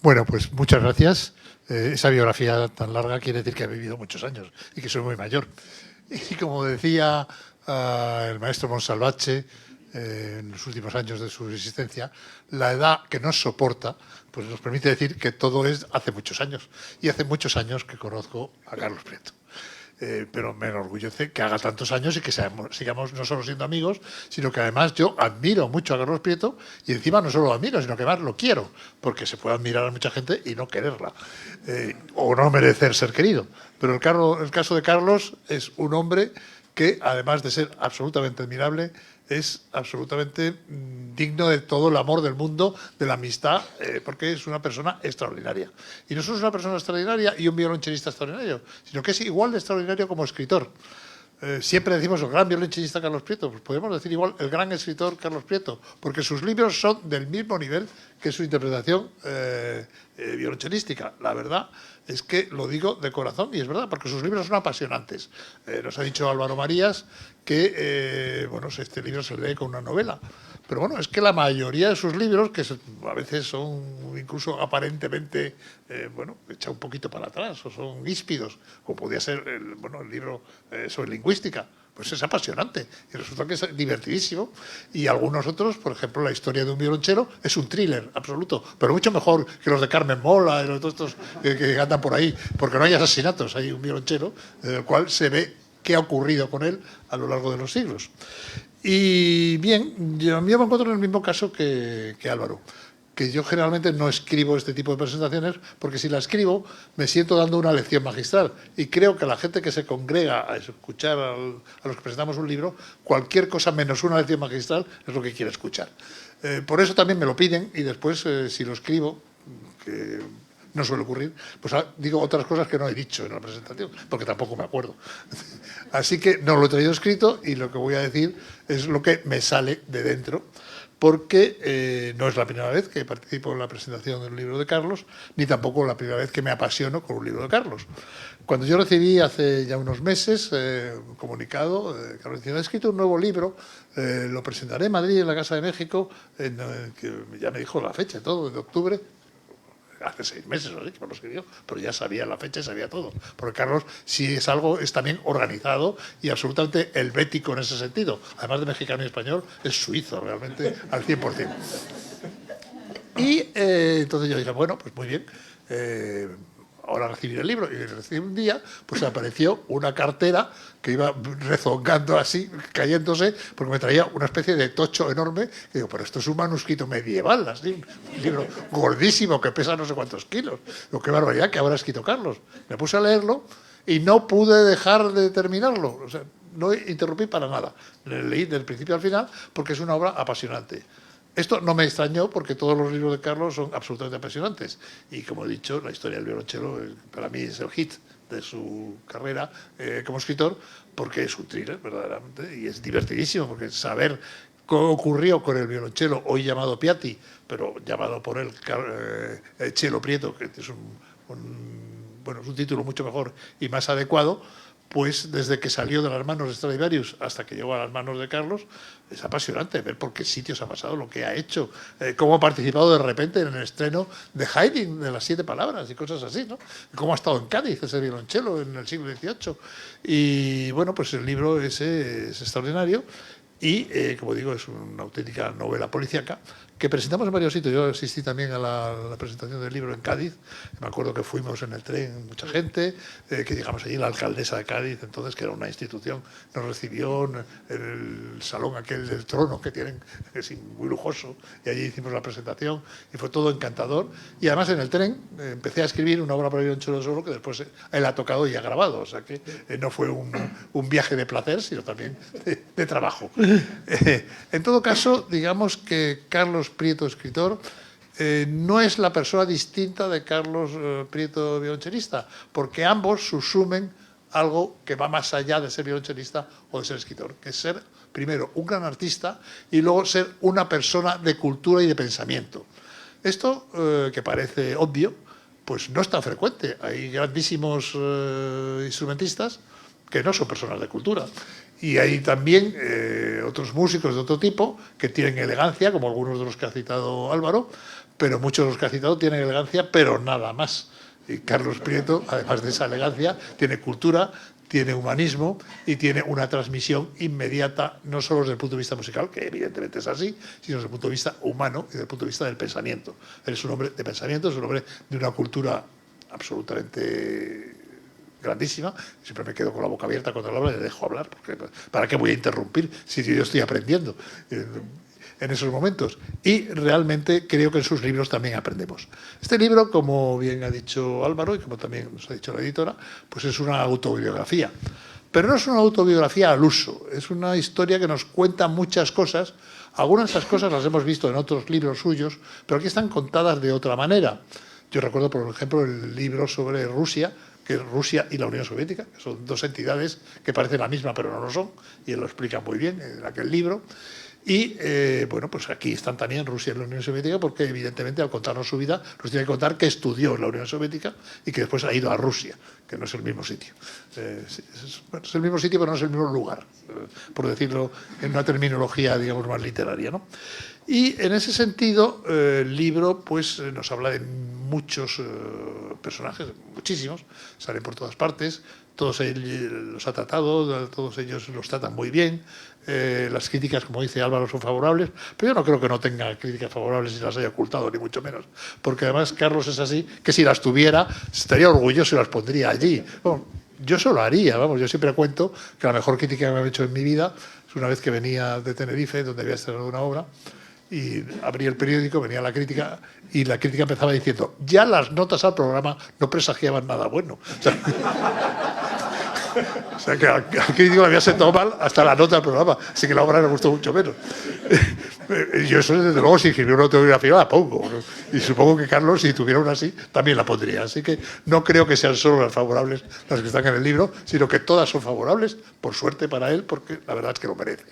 Speaker 3: Bueno, pues muchas gracias. Esa biografía tan larga quiere decir que he vivido muchos años y que soy muy mayor. Y como decía el maestro Monsalvatge, en los últimos años de su existencia, la edad que nos soporta pues nos permite decir que todo es hace muchos años. Y hace muchos años que conozco a Carlos Prieto. Pero me enorgullece que haga tantos años y que sigamos no solo siendo amigos, sino que además yo admiro mucho a Carlos Prieto y encima no solo lo admiro, sino que además lo quiero, porque se puede admirar a mucha gente y no quererla, o no merecer ser querido. Pero el caso de Carlos es un hombre que, además de ser absolutamente admirable, es absolutamente digno de todo el amor del mundo, de la amistad, porque es una persona extraordinaria. Y no solo es una persona extraordinaria y un violonchelista extraordinario, sino que es igual de extraordinario como escritor. Siempre decimos el gran violonchelista Carlos Prieto, pues podemos decir igual el gran escritor Carlos Prieto, porque sus libros son del mismo nivel que su interpretación violonchelística. La verdad es que lo digo de corazón y es verdad, porque sus libros son apasionantes. Nos ha dicho Álvaro Marías que bueno, este libro se lee con una novela. Pero bueno, es que la mayoría de sus libros, que a veces son incluso aparentemente, bueno, echa un poquito para atrás, o son híspidos, como podía ser el libro sobre lingüística, pues es apasionante y resulta que es divertidísimo. Y algunos otros, por ejemplo, La historia de un violonchelo, es un thriller absoluto, pero mucho mejor que los de Carmen Mola y los de estos que andan por ahí, porque no hay asesinatos, hay un violonchelo en el cual se ve qué ha ocurrido con él a lo largo de los siglos. Y bien, yo me encuentro en el mismo caso que Álvaro. que yo generalmente no escribo este tipo de presentaciones, porque si la escribo me siento dando una lección magistral. Y creo que la gente que se congrega a escuchar a los que presentamos un libro, cualquier cosa menos una lección magistral es lo que quiere escuchar. Por eso también me lo piden y después, si lo escribo, que no suele ocurrir, pues digo otras cosas que no he dicho en la presentación, porque tampoco me acuerdo. Así que no lo he traído escrito y lo que voy a decir es lo que me sale de dentro, porque no es la primera vez que participo en la presentación del libro de Carlos, ni tampoco la primera vez que me apasiono con un libro de Carlos. Cuando yo recibí hace ya unos meses un comunicado, Carlos decía, he escrito un nuevo libro, lo presentaré en Madrid, en la Casa de México, que ya me dijo la fecha, todo, de octubre, hace 6 meses o así que me lo escribió, pero ya sabía la fecha y sabía todo. Porque Carlos, si es algo, es también organizado y absolutamente helvético en ese sentido. Además de mexicano y español, es suizo realmente al 100%. Y entonces yo dije, bueno, pues muy bien, ahora recibiré el libro. Y recibí un día, pues apareció una cartera que iba rezongando así, cayéndose, porque me traía una especie de tocho enorme. Y digo, pero esto es un manuscrito medieval, así, un libro gordísimo que pesa no sé cuántos kilos. Digo, qué barbaridad, que habrá escrito Carlos. Me puse a leerlo y no pude dejar de terminarlo. O sea, no interrumpí para nada. Le leí del principio al final porque es una obra apasionante. Esto no me extrañó porque todos los libros de Carlos son absolutamente apasionantes. Y como he dicho, la historia del violonchelo para mí es el hit de su carrera como escritor, porque es un thriller verdaderamente y es divertidísimo, porque saber qué ocurrió con el violonchelo, hoy llamado Piatti, pero llamado por él Chelo Prieto, que es bueno, es un título mucho mejor y más adecuado, pues desde que salió de las manos de Stradivarius hasta que llegó a las manos de Carlos, es apasionante ver por qué sitios ha pasado, lo que ha hecho, cómo ha participado de repente en el estreno de Haydn, de las 7 palabras y cosas así, ¿no? Cómo ha estado en Cádiz ese violonchelo en el siglo XVIII. Y bueno, pues el libro ese es extraordinario y, como digo, es una auténtica novela policíaca que presentamos en varios sitios. Yo asistí también a la presentación del libro en Cádiz. Me acuerdo que fuimos en el tren, mucha gente, que llegamos allí, la alcaldesa de Cádiz, entonces, que era una institución, nos recibió en el salón aquel del trono que tienen, es muy lujoso, y allí hicimos la presentación y fue todo encantador. Y además en el tren empecé a escribir una obra para violonchelo solo que después él ha tocado y ha grabado, o sea que no fue un viaje de placer, sino también de trabajo. En todo caso, digamos que Carlos Prieto, escritor, no es la persona distinta de Carlos Prieto, violonchelista, porque ambos subsumen algo que va más allá de ser violonchelista o de ser escritor, que es ser, primero, un gran artista y luego ser una persona de cultura y de pensamiento. Esto, que parece obvio, pues no es tan frecuente. Hay grandísimos instrumentistas que no son personas de cultura. Y hay también otros músicos de otro tipo que tienen elegancia, como algunos de los que ha citado Álvaro, pero muchos de los que ha citado tienen elegancia, pero nada más. Y Carlos Prieto, además de esa elegancia, tiene cultura, tiene humanismo y tiene una transmisión inmediata, no solo desde el punto de vista musical, que evidentemente es así, sino desde el punto de vista humano y desde el punto de vista del pensamiento. Él es un hombre de pensamiento, es un hombre de una cultura absolutamente grandísima. Siempre me quedo con la boca abierta cuando él habla y le dejo hablar, porque ¿para qué voy a interrumpir si yo estoy aprendiendo en esos momentos? Y realmente creo que en sus libros también aprendemos. Este libro, como bien ha dicho Álvaro y como también nos ha dicho la editora, pues es una autobiografía. Pero no es una autobiografía al uso, es una historia que nos cuenta muchas cosas. Algunas de esas cosas las hemos visto en otros libros suyos, pero aquí están contadas de otra manera. Yo recuerdo, por ejemplo, el libro sobre Rusia, que es Rusia y la Unión Soviética, que son dos entidades que parecen la misma pero no lo son, y él lo explica muy bien en aquel libro. Y bueno, pues aquí están también Rusia y la Unión Soviética, porque evidentemente al contarnos su vida nos tiene que contar que estudió en la Unión Soviética y que después ha ido a Rusia, que no es el mismo sitio. Es el mismo sitio pero no es el mismo lugar, por decirlo en una terminología, digamos, más literaria, ¿no? Y en ese sentido, el libro pues nos habla de muchos personajes, muchísimos, salen por todas partes, todos ellos los ha tratado, todos ellos los tratan muy bien. Las críticas, como dice Álvaro, son favorables, pero yo no creo que no tenga críticas favorables y las haya ocultado, ni mucho menos. Porque además Carlos es así, que si las tuviera, estaría orgulloso y las pondría allí. Bueno, yo eso lo haría, vamos, yo siempre cuento que la mejor crítica que me han hecho en mi vida es una vez que venía de Tenerife, donde había estrenado una obra, y abría el periódico, venía la crítica, y la crítica empezaba diciendo: ya las notas al programa no presagiaban nada bueno. O sea, que al crítico le había sentado mal hasta la nota del programa, así que la obra le gustó mucho menos. Yo eso, desde luego, si escribiera una autobiografía, la pongo, ¿no? Y supongo que Carlos, si tuviera una así, también la pondría. Así que no creo que sean solo las favorables las que están en el libro, sino que todas son favorables, por suerte para él, porque la verdad es que lo merece.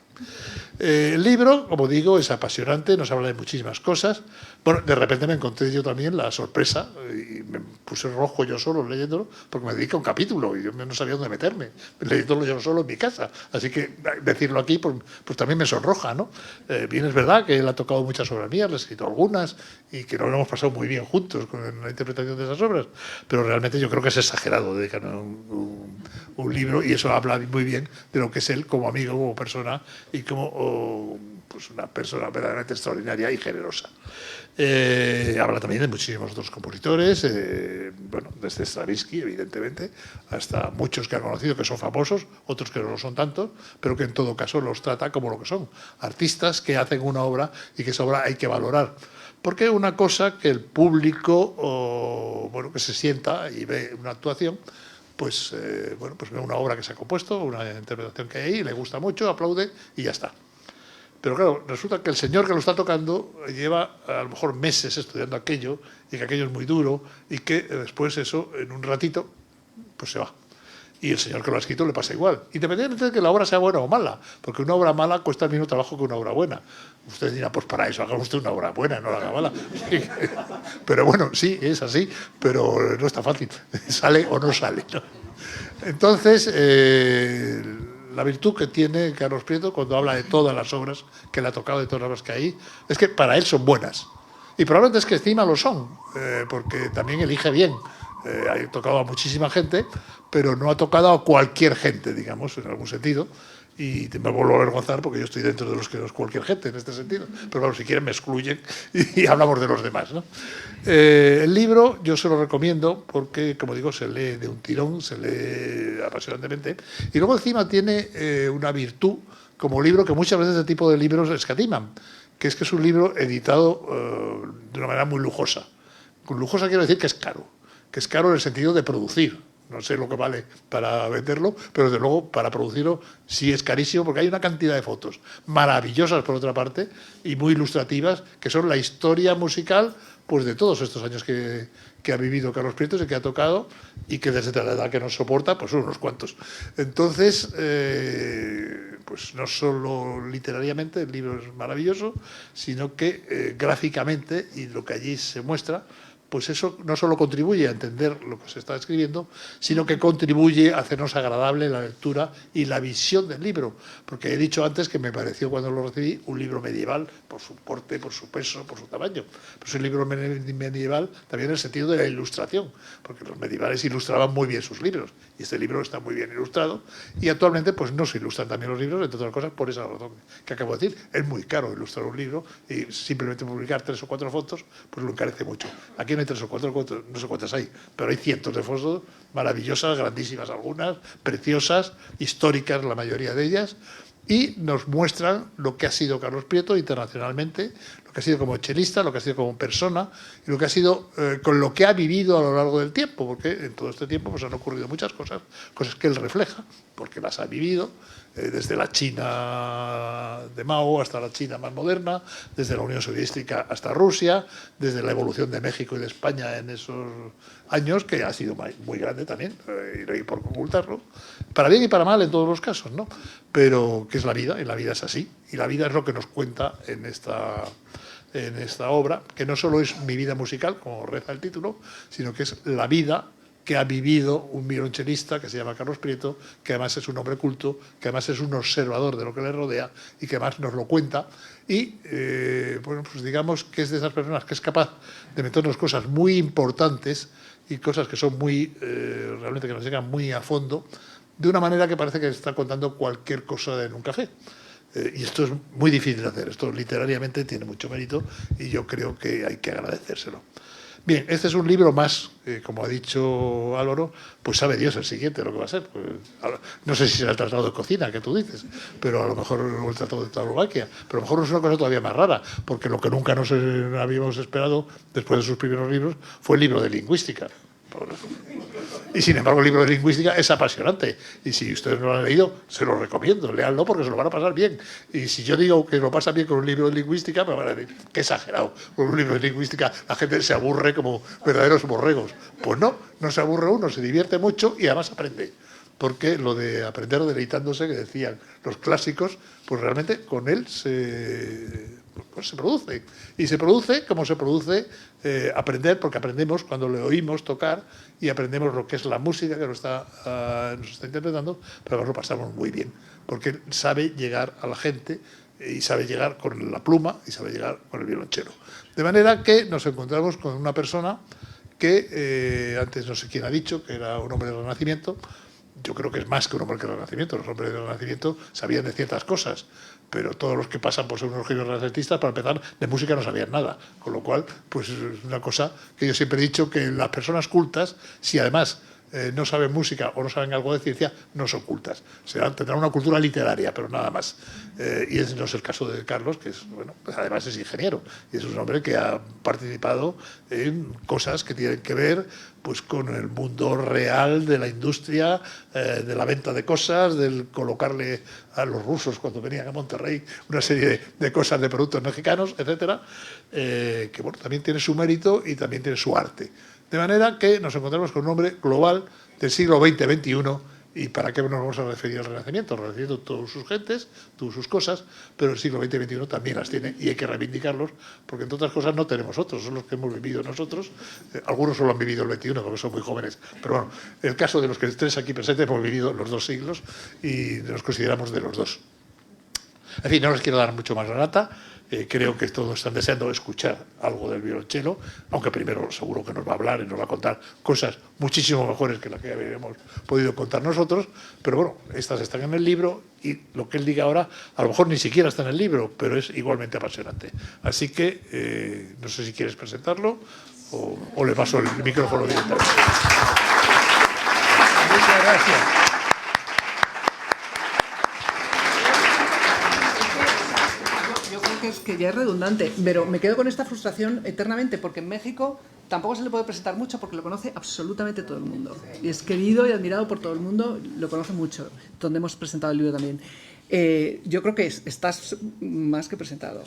Speaker 3: El libro, como digo, es apasionante, nos habla de muchísimas cosas. Bueno, de repente me encontré yo también la sorpresa y me puse rojo yo solo leyéndolo, porque me dedica un capítulo y yo no sabía dónde meterme, leyéndolo yo solo en mi casa. Así que decirlo aquí pues también me sonroja, ¿no? Bien, es verdad que él ha tocado muchas obras mías, le he escrito algunas y que nos lo hemos pasado muy bien juntos con la interpretación de esas obras, pero realmente yo creo que es exagerado dedicar un libro, y eso habla muy bien de lo que es él como amigo, como persona y como pues una persona verdaderamente extraordinaria y generosa. Habla también de muchísimos otros compositores, bueno, desde Stravinsky, evidentemente, hasta muchos que ha conocido que son famosos, otros que no lo son tanto, pero que en todo caso los trata como lo que son, artistas que hacen una obra y que esa obra hay que valorar. Porque una cosa que el público, bueno, que se sienta y ve una actuación, pues, bueno, pues ve una obra que se ha compuesto, una interpretación que hay ahí, le gusta mucho, aplaude y ya está. Pero claro, resulta que el señor que lo está tocando lleva a lo mejor meses estudiando aquello, y que aquello es muy duro, y que después eso, en un ratito, pues se va. Y el señor que lo ha escrito le pasa igual, independientemente de que la obra sea buena o mala, porque una obra mala cuesta el mismo trabajo que una obra buena. Usted dirá, pues para eso haga usted una obra buena, no la haga mala. Pero bueno, sí, es así, pero no está fácil. Sale o no sale, ¿no? Entonces, la virtud que tiene Carlos Prieto cuando habla de todas las obras que le ha tocado, de todas las obras que hay, es que para él son buenas. Y probablemente es que encima lo son, porque también elige bien. Ha tocado a muchísima gente, pero no ha tocado a cualquier gente, digamos, en algún sentido. Y me vuelvo a avergonzar porque yo estoy dentro de los que no es cualquier gente en este sentido. Pero claro, si quieren me excluyen y hablamos de los demás, ¿no? El libro yo se lo recomiendo porque, como digo, se lee de un tirón, se lee apasionantemente. Y luego encima tiene una virtud como libro que muchas veces este tipo de libros escatiman, que es un libro editado de una manera muy lujosa. Con lujosa quiero decir que es caro en el sentido de producir. No sé lo que vale para venderlo, pero desde luego para producirlo sí es carísimo, porque hay una cantidad de fotos maravillosas por otra parte y muy ilustrativas, que son la historia musical pues de todos estos años que ha vivido Carlos Prieto y que ha tocado, y que desde la edad que nos soporta pues son unos cuantos. Entonces, pues no solo literariamente el libro es maravilloso, sino que gráficamente, y lo que allí se muestra, pues eso no solo contribuye a entender lo que se está escribiendo, sino que contribuye a hacernos agradable la lectura y la visión del libro. Porque he dicho antes que me pareció, cuando lo recibí, un libro medieval, por su porte, por su peso, por su tamaño. Pero es un libro medieval también en el sentido de la ilustración, porque los medievales ilustraban muy bien sus libros, y este libro está muy bien ilustrado, y actualmente pues no se ilustran también los libros, entre otras cosas, por esa razón que acabo de decir. Es muy caro ilustrar un libro, y simplemente publicar 3 o 4 fotos, pues lo encarece mucho. Aquí no hay 3 o 4, no sé cuántas hay, pero hay cientos de fotos maravillosas, grandísimas algunas, preciosas, históricas la mayoría de ellas, y nos muestran lo que ha sido Carlos Prieto internacionalmente, lo que ha sido como chelista, lo que ha sido como persona, y lo que ha sido con lo que ha vivido a lo largo del tiempo, porque en todo este tiempo pues han ocurrido muchas cosas que él refleja, porque las ha vivido, desde la China de Mao hasta la China más moderna, desde la Unión Soviética hasta Rusia, desde la evolución de México y de España en esos años, que ha sido muy grande también, y no hay por ocultarlo, para bien y para mal en todos los casos, ¿no? Pero que es la vida, y la vida es así, y la vida es lo que nos cuenta en esta obra, que no solo es mi vida musical, como reza el título, sino que es la vida que ha vivido un violonchelista que se llama Carlos Prieto, que además es un hombre culto, que además es un observador de lo que le rodea y que además nos lo cuenta. Y, bueno, pues digamos que es de esas personas que es capaz de meternos cosas muy importantes y cosas que son muy, realmente que nos llegan muy a fondo, de una manera que parece que está contando cualquier cosa en un café. Y esto es muy difícil de hacer, esto literariamente tiene mucho mérito y yo creo que hay que agradecérselo. Bien, este es un libro más, como ha dicho Álvaro, pues sabe Dios el siguiente lo que va a ser. Pues, no sé si será el tratado de cocina que tú dices, pero a lo mejor el tratado de tauromaquia, pero a lo mejor es una cosa todavía más rara, porque lo que nunca nos habíamos esperado después de sus primeros libros fue el libro de lingüística. Y sin embargo el libro de lingüística es apasionante, y si ustedes no lo han leído, se lo recomiendo, léanlo porque se lo van a pasar bien. Y si yo digo que lo pasa bien con un libro de lingüística, me van a decir, qué exagerado, con un libro de lingüística la gente se aburre como verdaderos borregos. Pues no, no se aburre uno, se divierte mucho y además aprende. Porque lo de aprender deleitándose, que decían los clásicos, pues realmente con él pues se produce. Y se produce como se produce aprender, porque aprendemos cuando le oímos tocar y aprendemos lo que es la música que nos está interpretando, pero nos lo pasamos muy bien, porque sabe llegar a la gente y sabe llegar con la pluma y sabe llegar con el violonchelo. De manera que nos encontramos con una persona que antes no sé quién ha dicho que era un hombre del Renacimiento. Yo creo que es más que un hombre del Renacimiento. Los hombres del Renacimiento sabían de ciertas cosas, pero todos los que pasan por ser unos genios renacentistas, para empezar, de música no sabían nada. Con lo cual, pues es una cosa que yo siempre he dicho, que las personas cultas, si además no saben música o no saben algo de ciencia, no son cultas. Tendrán una cultura literaria, pero nada más. Y ese no es el caso de Carlos, que es, bueno, pues además es ingeniero. Y es un hombre que ha participado en cosas que tienen que ver pues con el mundo real de la industria, de la venta de cosas, del colocarle a los rusos cuando venían a Monterrey una serie de cosas de productos mexicanos, etcétera, que bueno, también tiene su mérito y también tiene su arte. De manera que nos encontramos con un hombre global del siglo XX-XXI. ¿Y para qué nos vamos a referir al Renacimiento? El Renacimiento, todas sus gentes, todas sus cosas, pero el siglo XX-XXI también las tiene y hay que reivindicarlos, porque entre otras cosas no tenemos otros, son los que hemos vivido nosotros. Algunos solo han vivido el XXI porque son muy jóvenes, pero bueno, el caso de los que tres aquí presentes hemos vivido los dos siglos y nos consideramos de los dos. En fin, no les quiero dar mucho más la lata. Creo que todos están deseando escuchar algo del violonchelo, aunque primero seguro que nos va a hablar y nos va a contar cosas muchísimo mejores que las que habíamos podido contar nosotros, pero bueno, estas están en el libro y lo que él diga ahora a lo mejor ni siquiera está en el libro, pero es igualmente apasionante. Así que no sé si quieres presentarlo o le paso el micrófono directamente.
Speaker 5: Muchas gracias.
Speaker 2: Que ya es redundante, pero me quedo con esta frustración eternamente, porque en México tampoco se le puede presentar mucho porque lo conoce absolutamente todo el mundo. Y es querido y admirado por todo el mundo, lo conoce mucho, donde hemos presentado el libro también. Yo creo que estás más que presentado.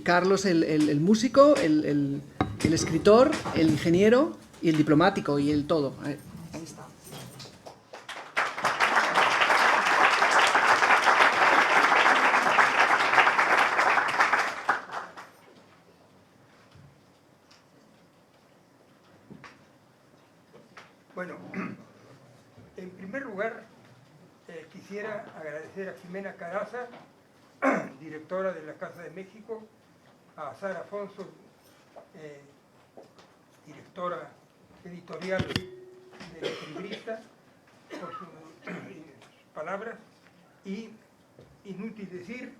Speaker 2: Carlos, el músico, el escritor, el ingeniero y el diplomático y el todo. Ahí está.
Speaker 5: Bueno, en primer lugar, quisiera agradecer a Ximena Caraza, directora de la Casa de México, a Sara Afonso, directora editorial de Equilibrista, por sus palabras, y inútil decir,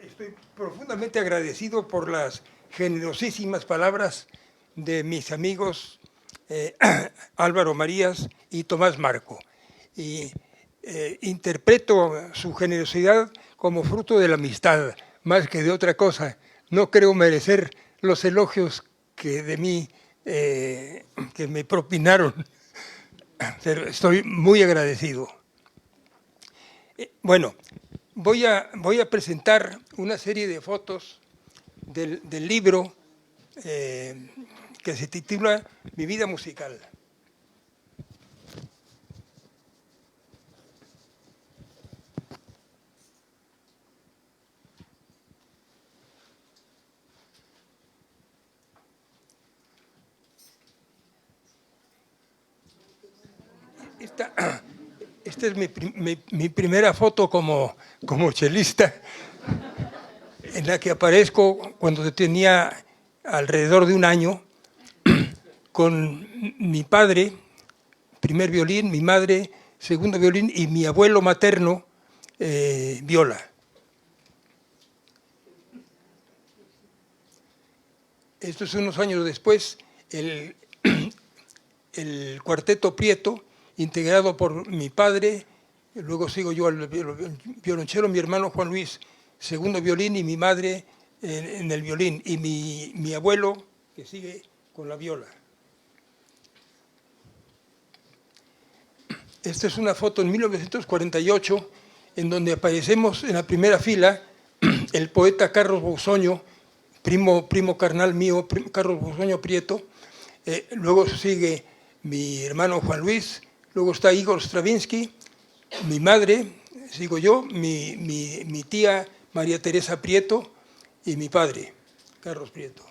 Speaker 5: estoy profundamente agradecido por las generosísimas palabras de mis amigos Álvaro Marías y Tomás Marco. Y interpreto su generosidad como fruto de la amistad, más que de otra cosa. No creo merecer los elogios que de mí que me propinaron, pero estoy muy agradecido. Bueno, voy a presentar una serie de fotos del libro que se titula Mi vida musical. Esta es mi primera foto como chelista, en la que aparezco cuando tenía alrededor de un año, con mi padre, primer violín, mi madre, segundo violín, y mi abuelo materno, viola. esto es unos años después, el Cuarteto Prieto, integrado por mi padre, luego sigo yo al violonchelo, mi hermano Juan Luis, segundo violín, y mi madre en el violín, y mi abuelo, que sigue con la viola. Esta es una foto en 1948, en donde aparecemos en la primera fila el poeta Carlos Bausoño, primo carnal mío, Carlos Bausoño Prieto, luego sigue mi hermano Juan Luis, luego está Igor Stravinsky, mi madre, sigo yo, mi tía María Teresa Prieto y mi padre, Carlos Prieto.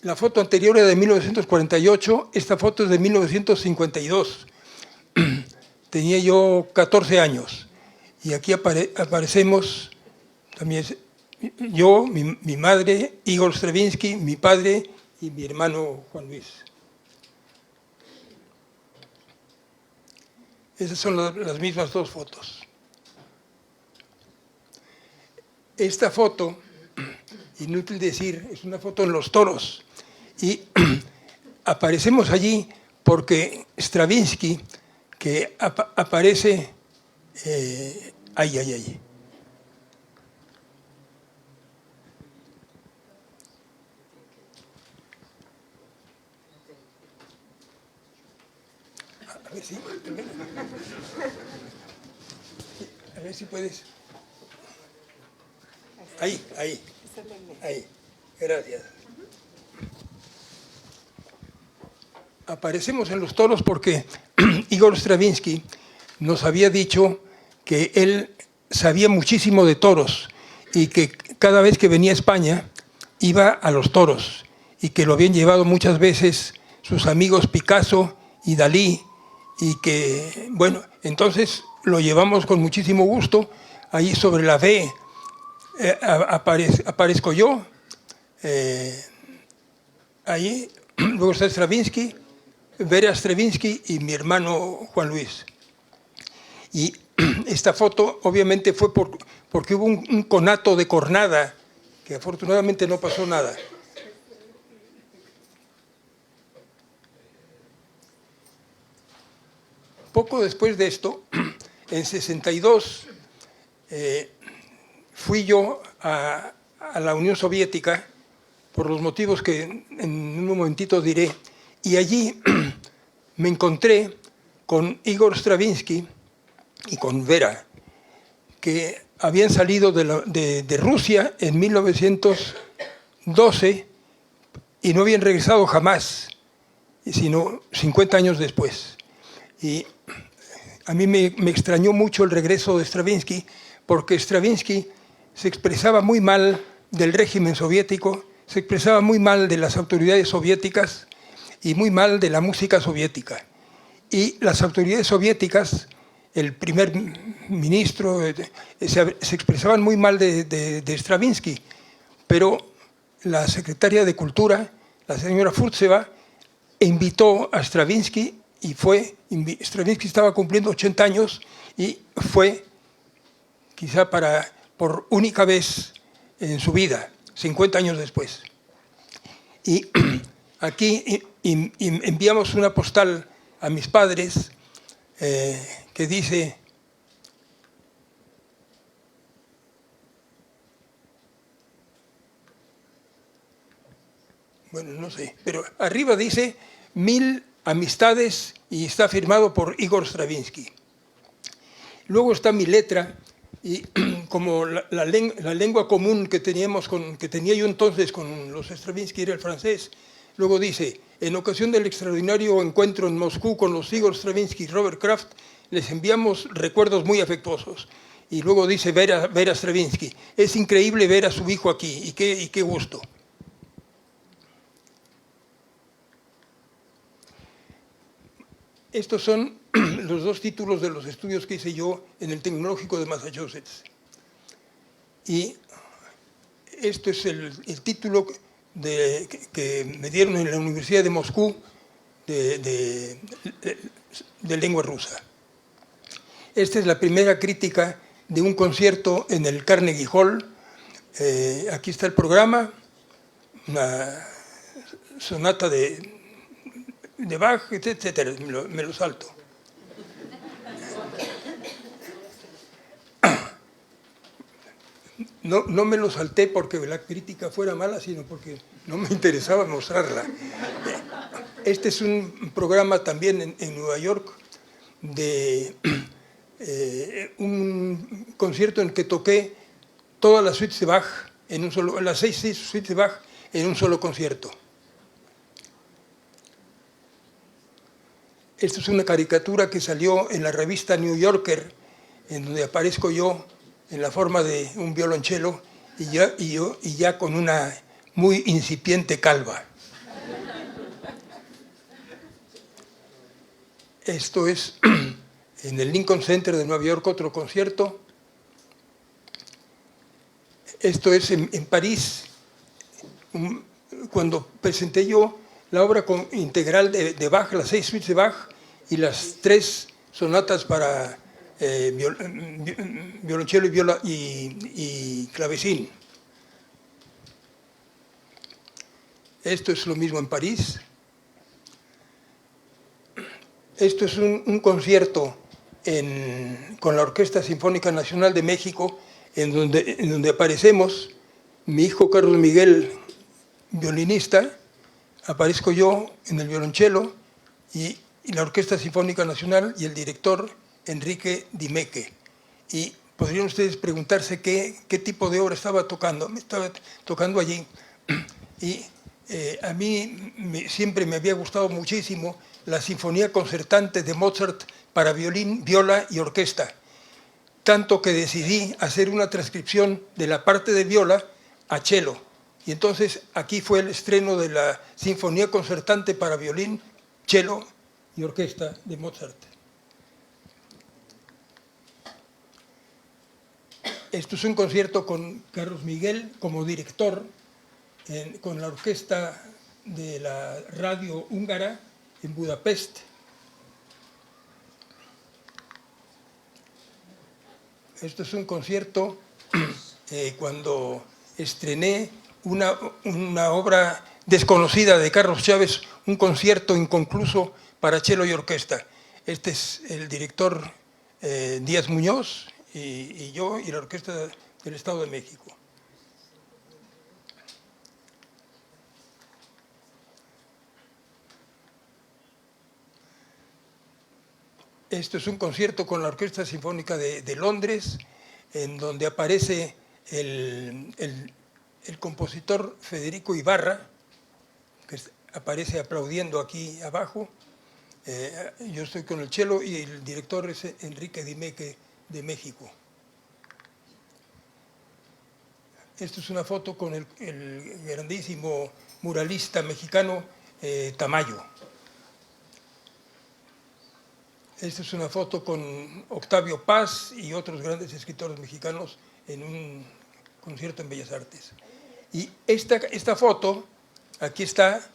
Speaker 5: La foto anterior era de 1948, esta foto es de 1952. Tenía yo 14 años y aquí aparecemos también yo, mi madre, Igor Stravinsky, mi padre y mi hermano Juan Luis. Esas son las mismas dos fotos. Esta foto, inútil decir, es una foto en Los Toros. Y aparecemos allí porque Stravinsky, que aparece... ahí. A ver si puedes. Ahí. Gracias. Aparecemos en Los Toros porque Igor Stravinsky nos había dicho que él sabía muchísimo de toros y que cada vez que venía a España iba a los toros y que lo habían llevado muchas veces sus amigos Picasso y Dalí y que, bueno, entonces lo llevamos con muchísimo gusto. Ahí sobre la V aparezco yo, ahí, luego está Stravinsky, Vera Stravinsky y mi hermano Juan Luis. Y esta foto obviamente fue porque hubo un conato de cornada, que afortunadamente no pasó nada. Poco después de esto, en 62, fui yo a la Unión Soviética, por los motivos que en un momentito diré, y allí me encontré con Igor Stravinsky y con Vera, que habían salido de Rusia en 1912 y no habían regresado jamás, sino 50 años después. Y a mí me extrañó mucho el regreso de Stravinsky, porque Stravinsky se expresaba muy mal del régimen soviético, se expresaba muy mal de las autoridades soviéticas y muy mal de la música soviética. Y las autoridades soviéticas, el primer ministro, se expresaban muy mal de Stravinsky, pero la secretaria de Cultura, la señora Furtseva, invitó a Stravinsky y fue. Stravinsky estaba cumpliendo 80 años y fue, quizá por única vez en su vida, 50 años después. Y aquí enviamos una postal a mis padres que dice: bueno, no sé, pero arriba dice 1000 amistades y está firmado por Igor Stravinsky. Luego está mi letra y como la lengua común que tenía yo entonces con los Stravinsky era el francés. Luego dice: en ocasión del extraordinario encuentro en Moscú con los Igor Stravinsky y Robert Kraft, les enviamos recuerdos muy afectuosos. Y luego dice Vera Stravinsky: es increíble ver a su hijo aquí y qué gusto. Estos son los dos títulos de los estudios que hice yo en el Tecnológico de Massachusetts. Y esto es el título que me dieron en la Universidad de Moscú de lengua rusa. Esta es la primera crítica de un concierto en el Carnegie Hall Aquí está el programa, una sonata de Bach, etcétera, me lo salto. No me lo salté porque la crítica fuera mala, sino porque no me interesaba mostrarla. Este es un programa también en Nueva York de un concierto en que toqué todas las suites de Bach, las 6 suites de Bach en un solo concierto. Esta es una caricatura que salió en la revista New Yorker, en donde aparezco yo en la forma de un violonchelo y ya con una muy incipiente calva. Esto es en el Lincoln Center de Nueva York, otro concierto. Esto es en París, cuando presenté yo la obra integral de Bach, las 6 suites de Bach y las 3 sonatas para violonchelo y viola y clavecín. Esto es lo mismo en París. Esto es un concierto con la Orquesta Sinfónica Nacional de México, en donde aparecemos mi hijo Carlos Miguel, violinista, aparezco yo en el violonchelo y la Orquesta Sinfónica Nacional y el director Enrique Dimeque. Y podrían ustedes preguntarse qué tipo de obra estaba tocando. Me estaba tocando allí. Y a mí siempre me había gustado muchísimo la Sinfonía Concertante de Mozart para violín, viola y orquesta. Tanto que decidí hacer una transcripción de la parte de viola a cello. Y entonces aquí fue el estreno de la Sinfonía Concertante para violín, cello y orquesta de Mozart. Esto es un concierto con Carlos Miguel como director, con la orquesta de la radio húngara en Budapest. Esto es un concierto cuando estrené una obra desconocida de Carlos Chávez, un concierto inconcluso para cello y orquesta. Este es el director Díaz Muñoz y yo y la Orquesta del Estado de México. Esto es un concierto con la Orquesta Sinfónica de Londres, en donde aparece el compositor Federico Ibarra, que aparece aplaudiendo aquí abajo. Yo estoy con el cello y el director es Enrique Dimeque de México. Esta es una foto con el grandísimo muralista mexicano Tamayo. Esta es una foto con Octavio Paz y otros grandes escritores mexicanos en un concierto en Bellas Artes. Y esta foto, aquí está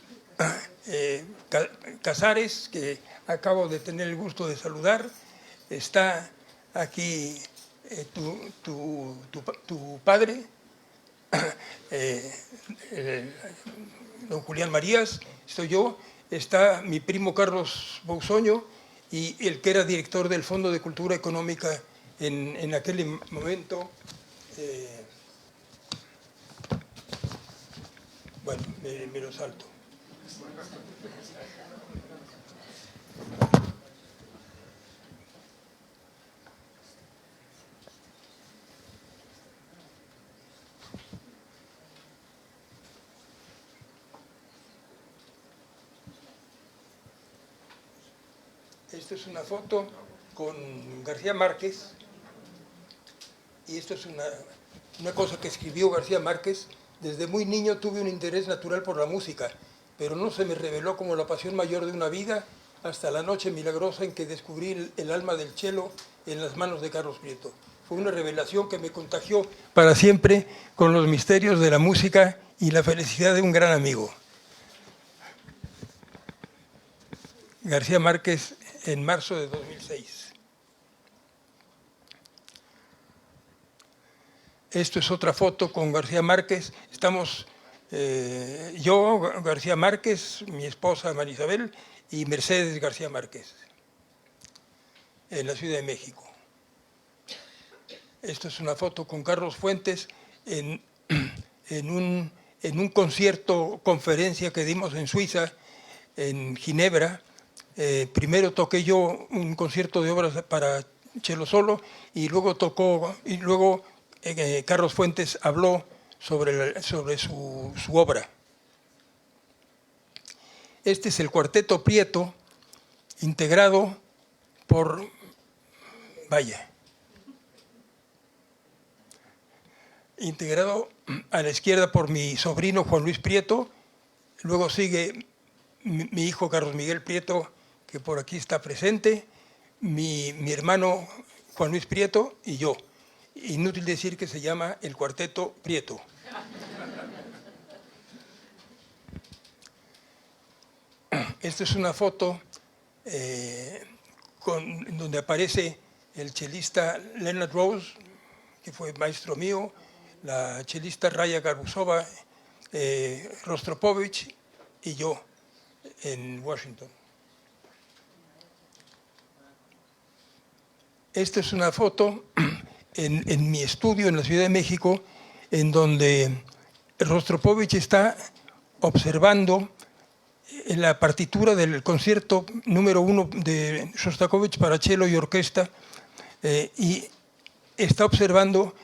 Speaker 5: Casares, que acabo de tener el gusto de saludar. Está aquí tu padre, don Julián Marías, estoy yo, está mi primo Carlos Bousoño y el que era director del Fondo de Cultura Económica en aquel momento. Bueno, me lo salto. Esta es una foto con García Márquez y esto es una cosa que escribió García Márquez. Desde muy niño tuve un interés natural por la música, pero no se me reveló como la pasión mayor de una vida hasta la noche milagrosa en que descubrí el alma del cello en las manos de Carlos Prieto. Fue una revelación que me contagió para siempre con los misterios de la música y la felicidad de un gran amigo. García Márquez, en marzo de 2006. Esto es otra foto con García Márquez. Estamos yo, García Márquez, mi esposa María Isabel y Mercedes García Márquez, en la Ciudad de México. Esto es una foto con Carlos Fuentes en un concierto, conferencia que dimos en Suiza, en Ginebra. Primero toqué yo un concierto de obras para cello solo y luego Carlos Fuentes habló sobre su obra. Este es el Cuarteto Prieto, integrado por, integrado a la izquierda por mi sobrino Juan Luis Prieto, luego sigue mi hijo Carlos Miguel Prieto, que por aquí está presente, mi hermano Juan Luis Prieto y yo. Inútil decir que se llama el Cuarteto Prieto. Esta es una foto donde aparece el chelista Leonard Rose, que fue maestro mío, la chelista Raya Garbusova, Rostropovich y yo en Washington. Esta es una foto en mi estudio en la Ciudad de México, en donde Rostropovich está observando la partitura del concierto número 1 de Shostakovich para cello y orquesta, y está observando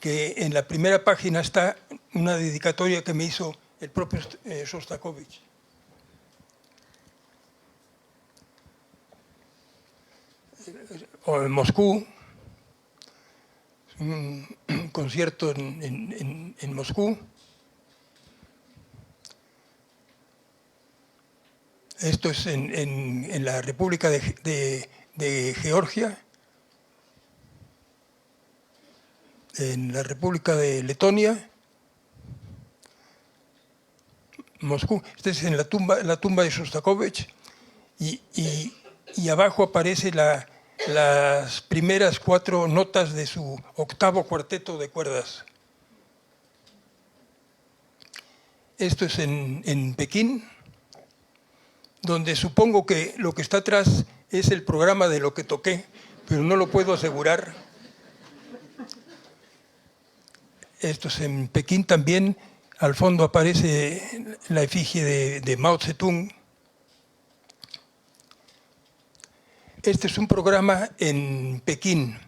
Speaker 5: que en la primera página está una dedicatoria que me hizo el propio Shostakovich. O en Moscú, un concierto en Moscú. Esto es en la República de Georgia, en la República de Letonia, Moscú. Esta es en la tumba de Shostakovich y abajo aparece las primeras 4 notas de su octavo cuarteto de cuerdas. Esto es en Pekín, donde supongo que lo que está atrás es el programa de lo que toqué, pero no lo puedo asegurar. Esto es en Pekín también. Al fondo aparece la efigie de Mao Zedong. Este es un programa en Pekín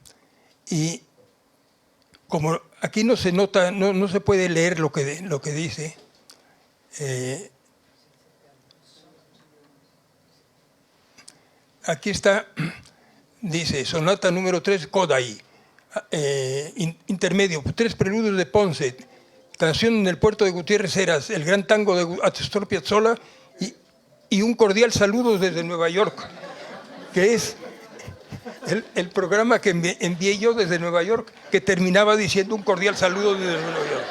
Speaker 5: y como aquí no se nota, no se puede leer lo que dice, aquí está, dice sonata número 3, Kodai, intermedio, 3 preludios de Ponce, canción en el puerto de Gutiérrez Heras, el gran tango de Astor Piazzolla y un cordial saludo desde Nueva York, que es el programa que envié yo desde Nueva York, que terminaba diciendo un cordial saludo desde Nueva York.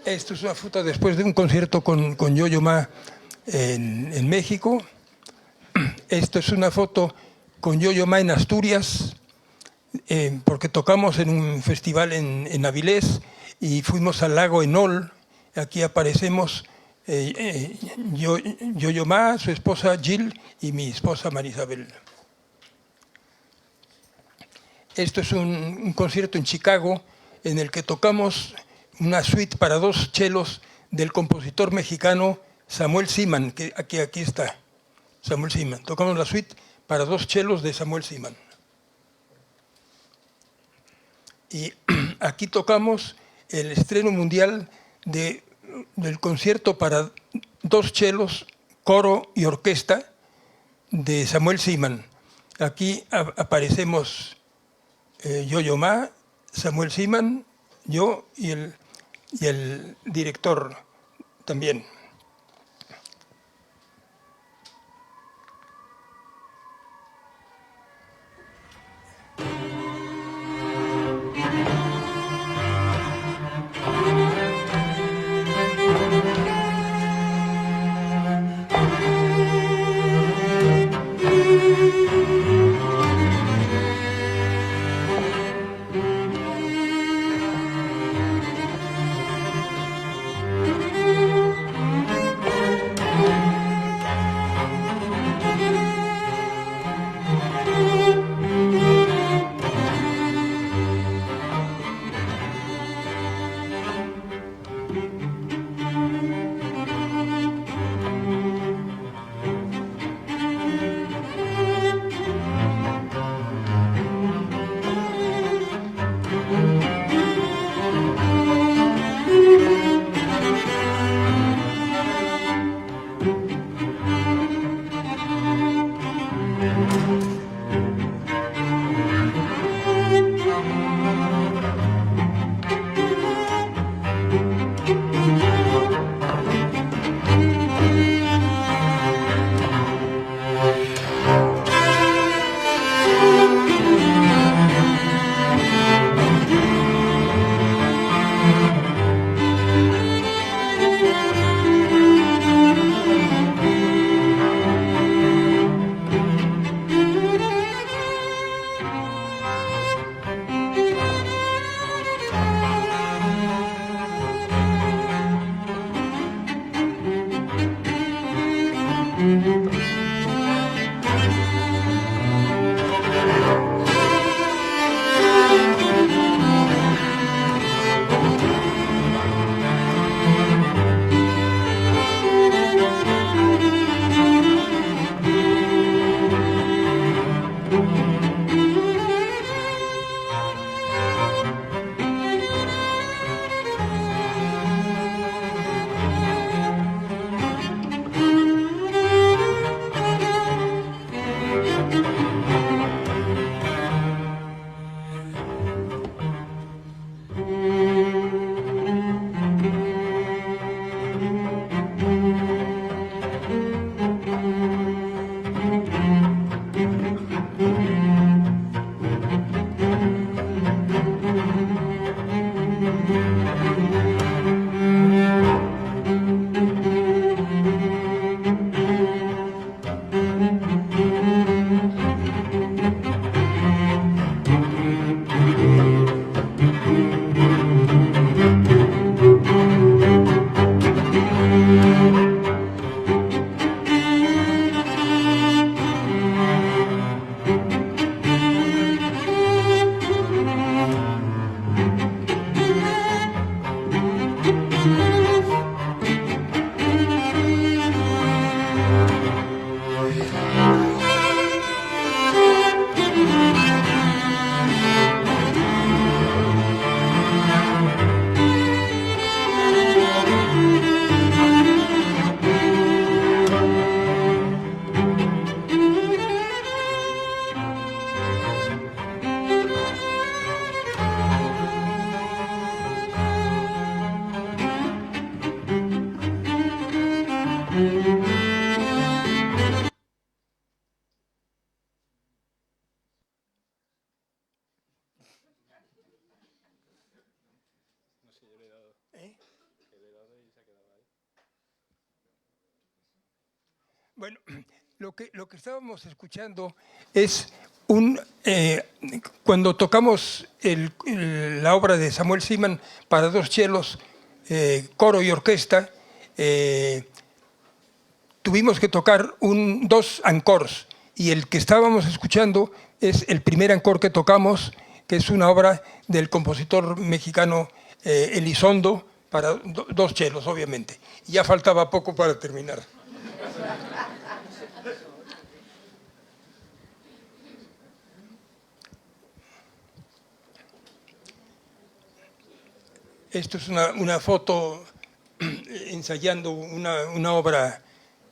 Speaker 5: Esto es una foto después de un concierto con Yo-Yo Ma en México. Esto es una foto con Yo-Yo Ma en Asturias, porque tocamos en un festival en Avilés y fuimos al lago Enol. Aquí aparecemos Yo-Yo Ma, su esposa Jill y mi esposa María Isabel. Esto es un concierto en Chicago en el que tocamos una suite para 2 chelos del compositor mexicano Samuel Siman, que aquí está, Samuel Siman. Tocamos la suite para 2 chelos de Samuel Siman. Y aquí tocamos el estreno mundial del concierto para 2 chelos, coro y orquesta de Samuel Siman. Aquí aparecemos Yo-Yo Ma, Samuel Siman, yo y el director también. Bueno, lo que estábamos escuchando es cuando tocamos la obra de Samuel Seaman para dos chelos, coro y orquesta, tuvimos que tocar dos encores, y el que estábamos escuchando es el primer encore que tocamos, que es una obra del compositor mexicano Elizondo, para dos chelos, obviamente. Y ya faltaba poco para terminar. Esto es una foto ensayando una obra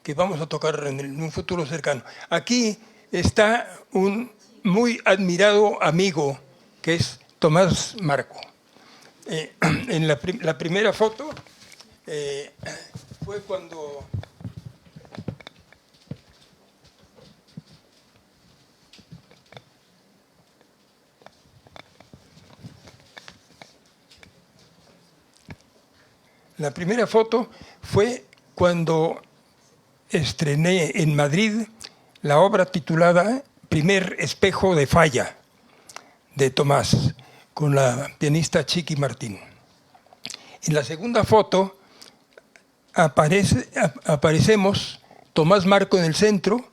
Speaker 5: que vamos a tocar en un futuro cercano. Aquí está un muy admirado amigo, que es Tomás Marco. En la primera foto fue cuando... La primera foto fue cuando estrené en Madrid la obra titulada Primer espejo de falla, de Tomás, con la pianista Chiqui Martín. En la segunda foto aparecemos Tomás Marco en el centro,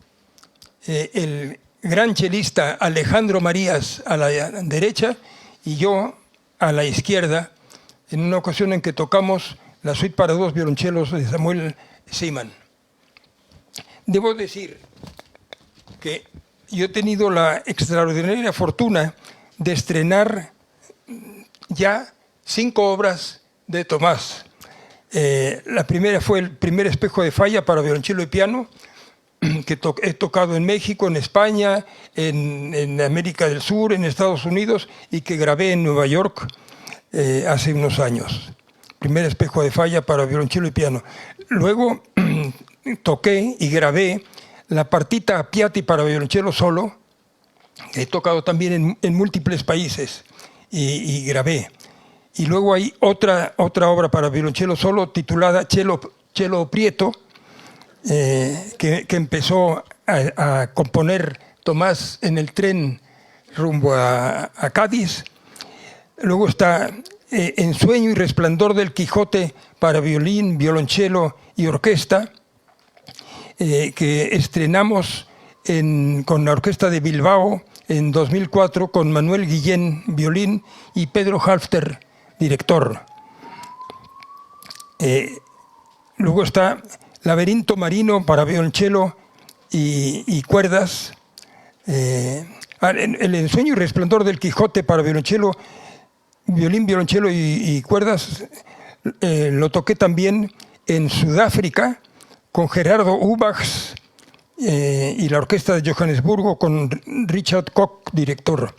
Speaker 5: el gran chelista Alejandro Marías a la derecha y yo a la izquierda, en una ocasión en que tocamos la suite para dos violonchelos de Samuel Seaman. Debo decir que yo he tenido la extraordinaria fortuna de estrenar ya 5 obras de Tomás. La primera fue el primer espejo de falla para violonchelo y piano, que he tocado en México, en España, en América del Sur, en Estados Unidos, y que grabé en Nueva York hace unos años. Primer espejo de falla para violonchelo y piano. Luego toqué y grabé la partita a Piatti para violonchelo solo. He tocado también en múltiples países y grabé. Y luego hay otra obra para violonchelo solo titulada Chelo Prieto, que empezó a componer Tomás en el tren rumbo a Cádiz. Luego está Ensueño y resplandor del Quijote para violín, violonchelo y orquesta, que estrenamos con la Orquesta de Bilbao en 2004 con Manuel Guillén, violín, y Pedro Halfter, director. Luego está Laberinto Marino para violonchelo y cuerdas. El Ensueño y resplandor del Quijote para violonchelo, violín, violonchelo y cuerdas, lo toqué también en Sudáfrica con Gerardo Ubachs y la Orquesta de Johannesburgo con Richard Koch, director.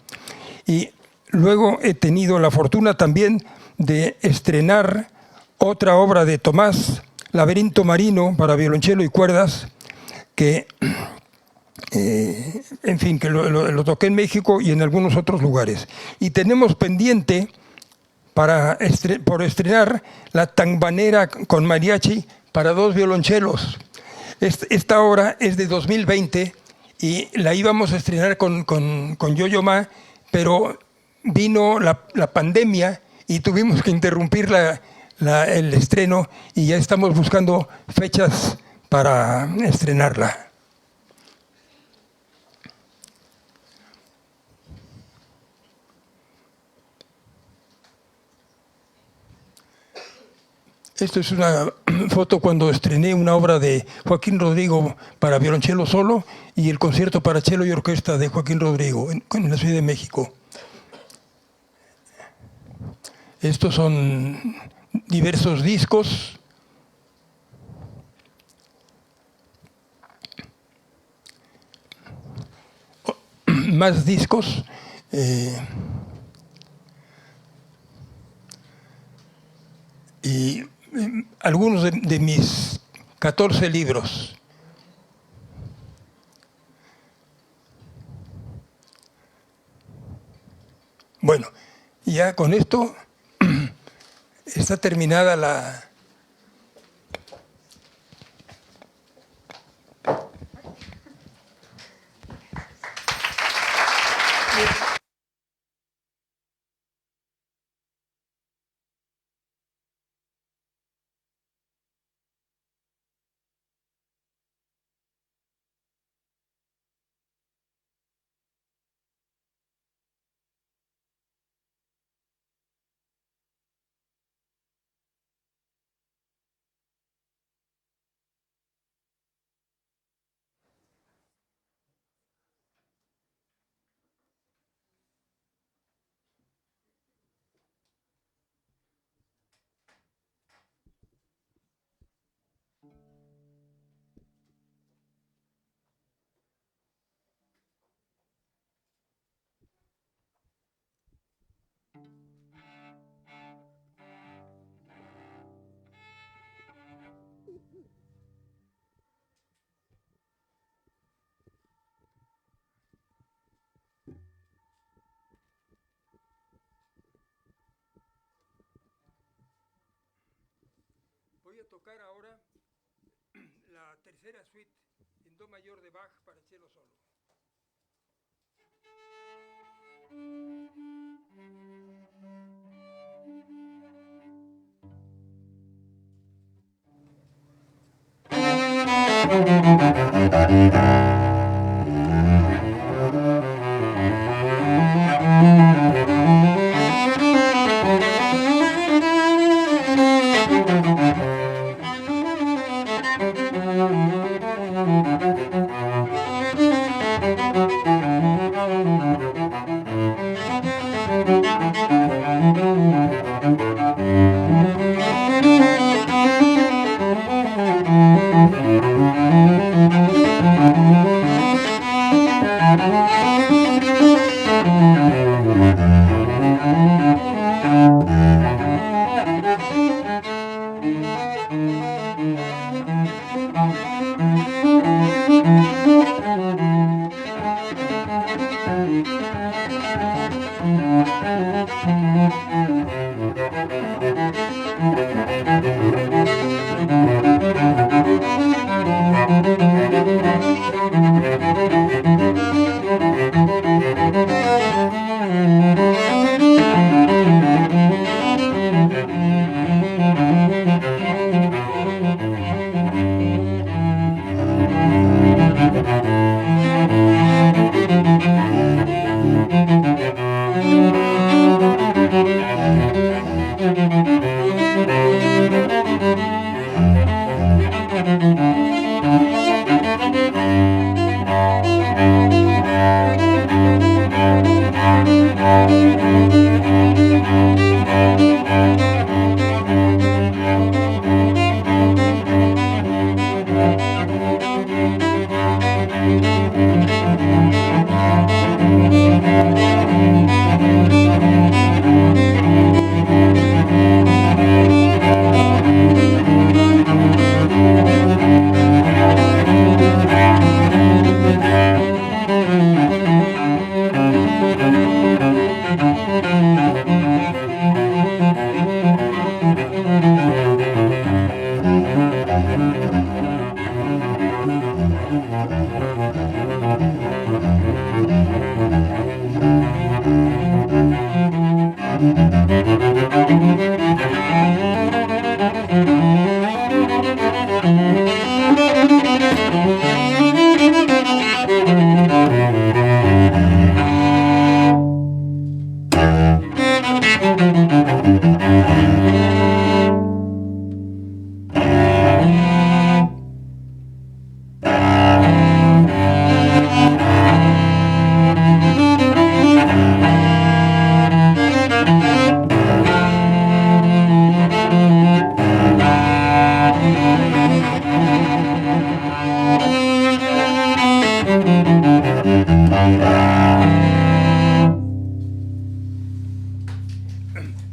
Speaker 5: Y luego he tenido la fortuna también de estrenar otra obra de Tomás, Laberinto Marino para violonchelo y cuerdas, que en fin, que lo toqué en México y en algunos otros lugares. Y tenemos pendiente por estrenar la Tanbanera con mariachi para dos violonchelos. Esta obra es de 2020 y la íbamos a estrenar con Yo-Yo Ma, pero vino la pandemia y tuvimos que interrumpir el estreno, y ya estamos buscando fechas para estrenarla. Esto es una foto cuando estrené una obra de Joaquín Rodrigo para violonchelo solo y el concierto para cello y orquesta de Joaquín Rodrigo en la Ciudad de México. Estos son diversos discos. Más discos. Y algunos de mis 14 libros. Bueno, ya con esto está terminada la a tocar ahora la tercera suite en do mayor de Bach para cello solo.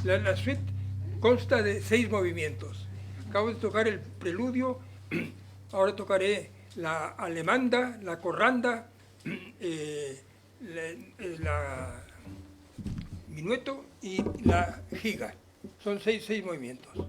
Speaker 5: La suite consta de 6 movimientos. Acabo de tocar el preludio, ahora tocaré la alemanda, la corranda, la minueto y la giga. Son 6 movimientos.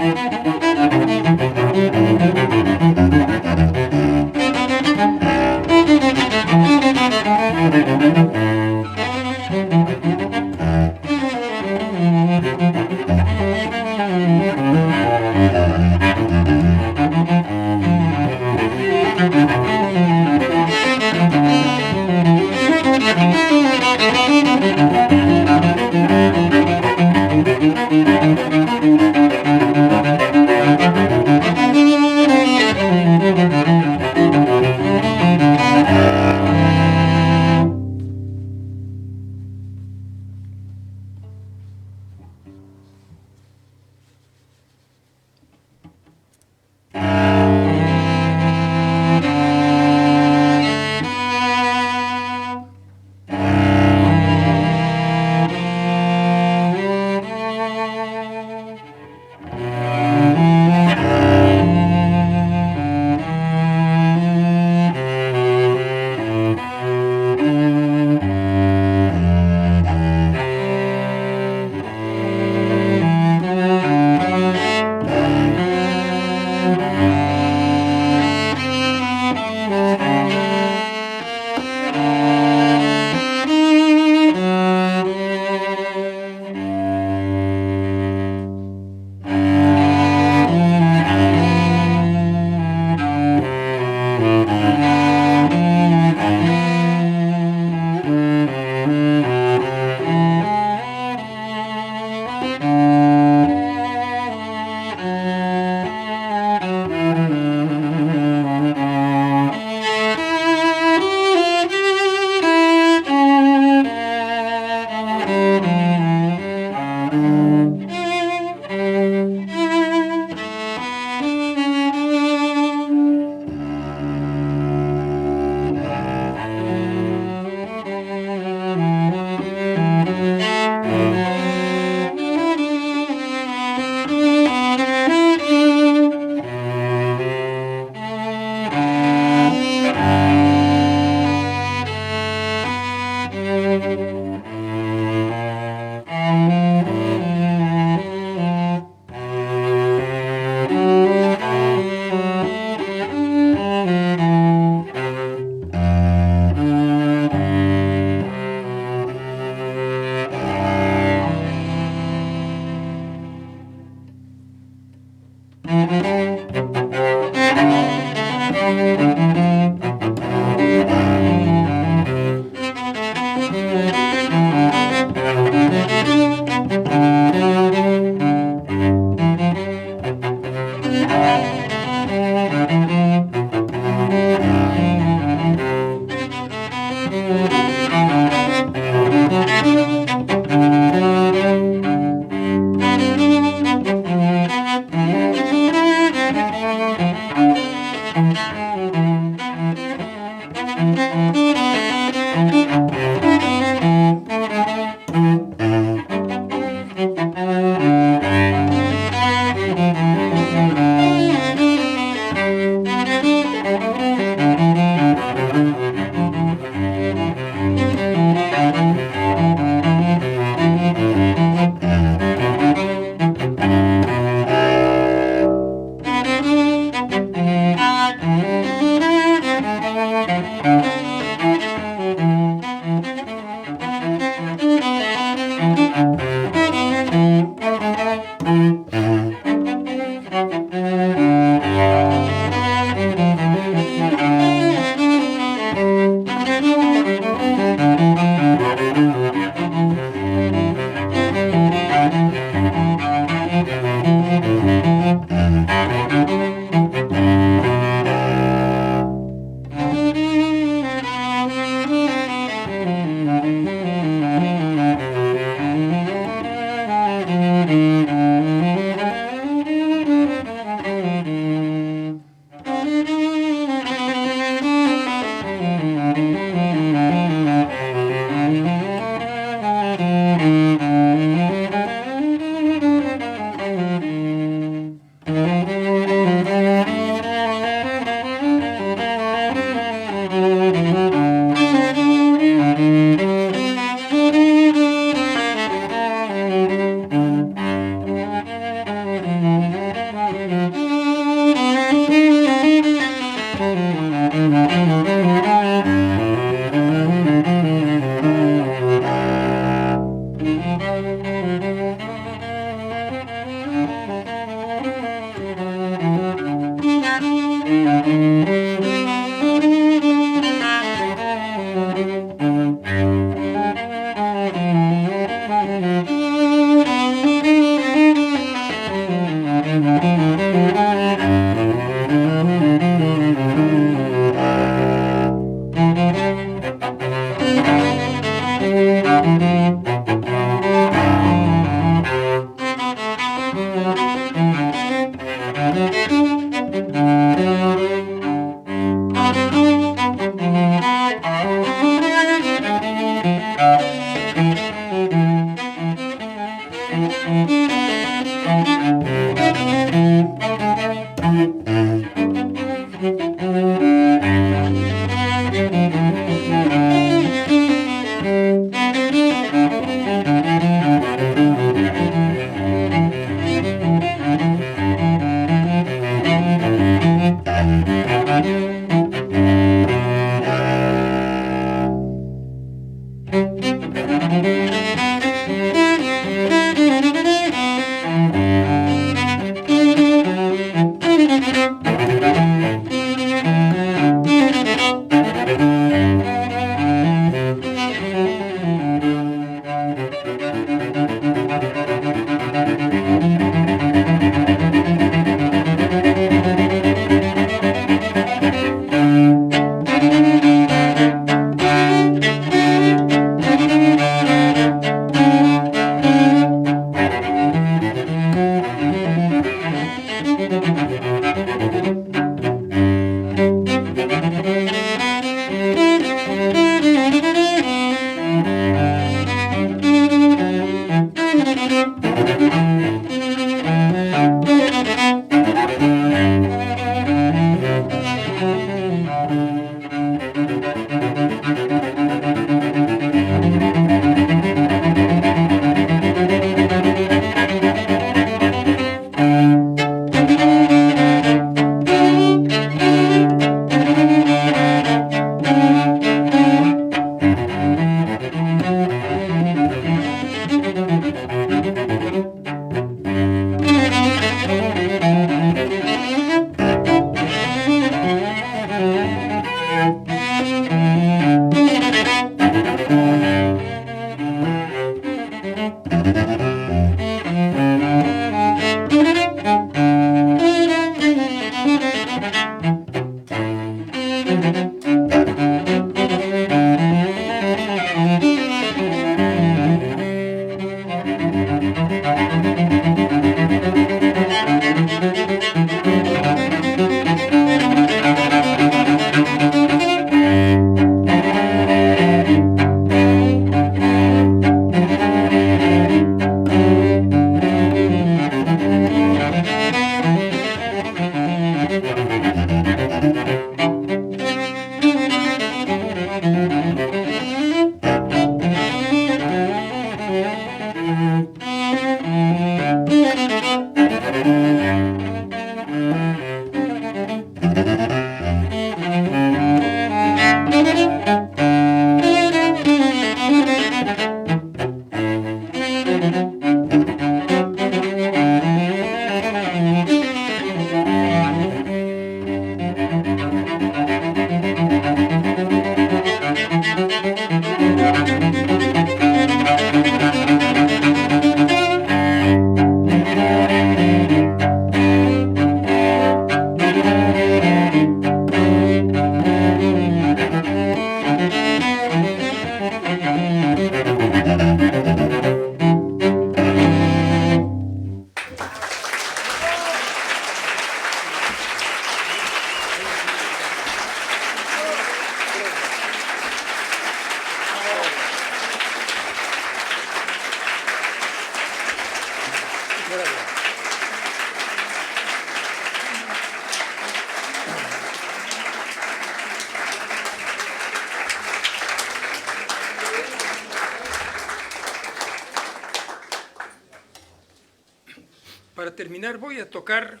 Speaker 5: Para terminar voy a tocar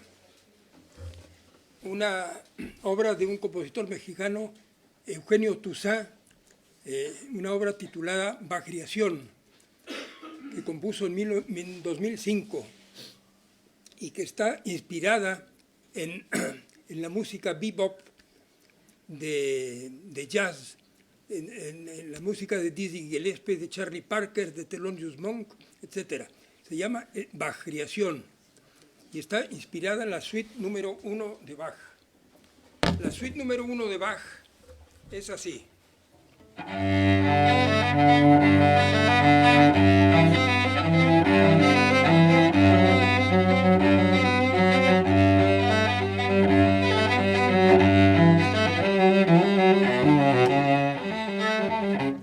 Speaker 5: una obra de un compositor mexicano, Eugenio Toussaint, una obra titulada Bagriación, que compuso en 2005 y que está inspirada en la música bebop de jazz, en la música de Dizzy Gillespie, de Charlie Parker, de Thelonious Monk, etc. Se llama Bagriación y está inspirada en la suite número 1 de Bach. La suite número 1 de Bach es así.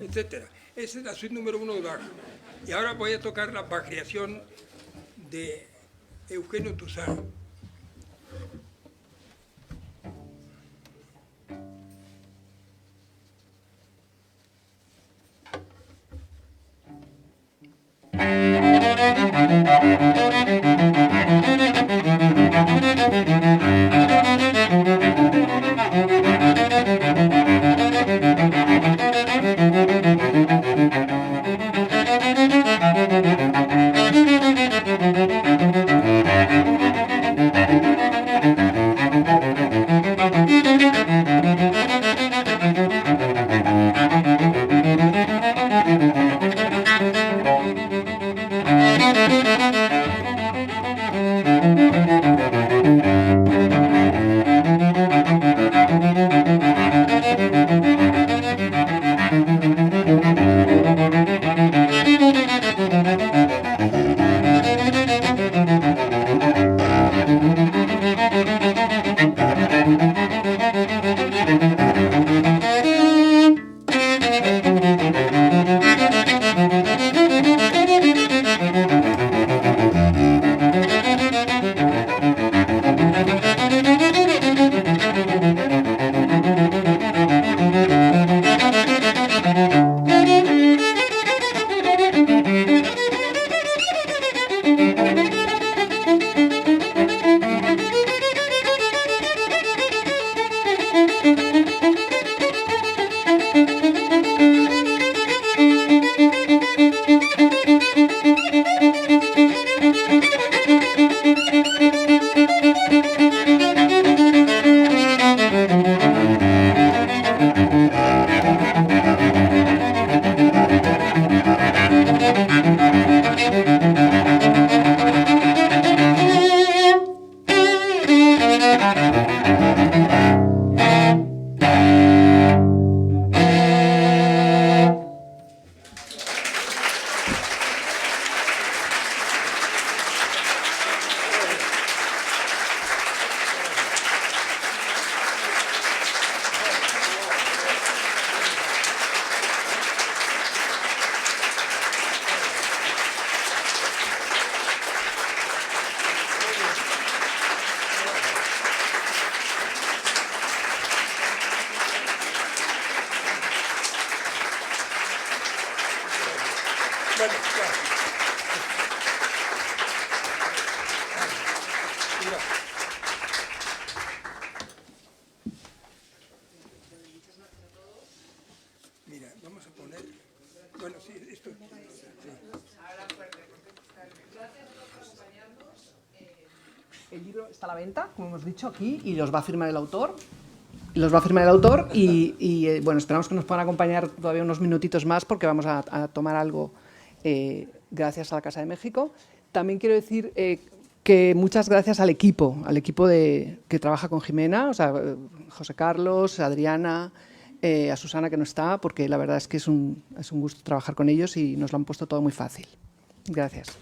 Speaker 5: Etcétera. Esa es la suite número 1 de Bach. Y ahora voy a tocar la Bagriación de Eugenio Toussaint. Bueno, claro. Mira. Mira, vamos a poner... Bueno, sí, esto... Sí.
Speaker 2: El libro está a la venta, como hemos dicho aquí, y los va a firmar el autor. Bueno, esperamos que nos puedan acompañar todavía unos minutitos más porque vamos a tomar algo gracias a la Casa de México. También quiero decir que muchas gracias al equipo que trabaja con Jimena, o sea, José Carlos, Adriana, a Susana que no está, porque la verdad es que es un gusto trabajar con ellos y nos lo han puesto todo muy fácil. Gracias.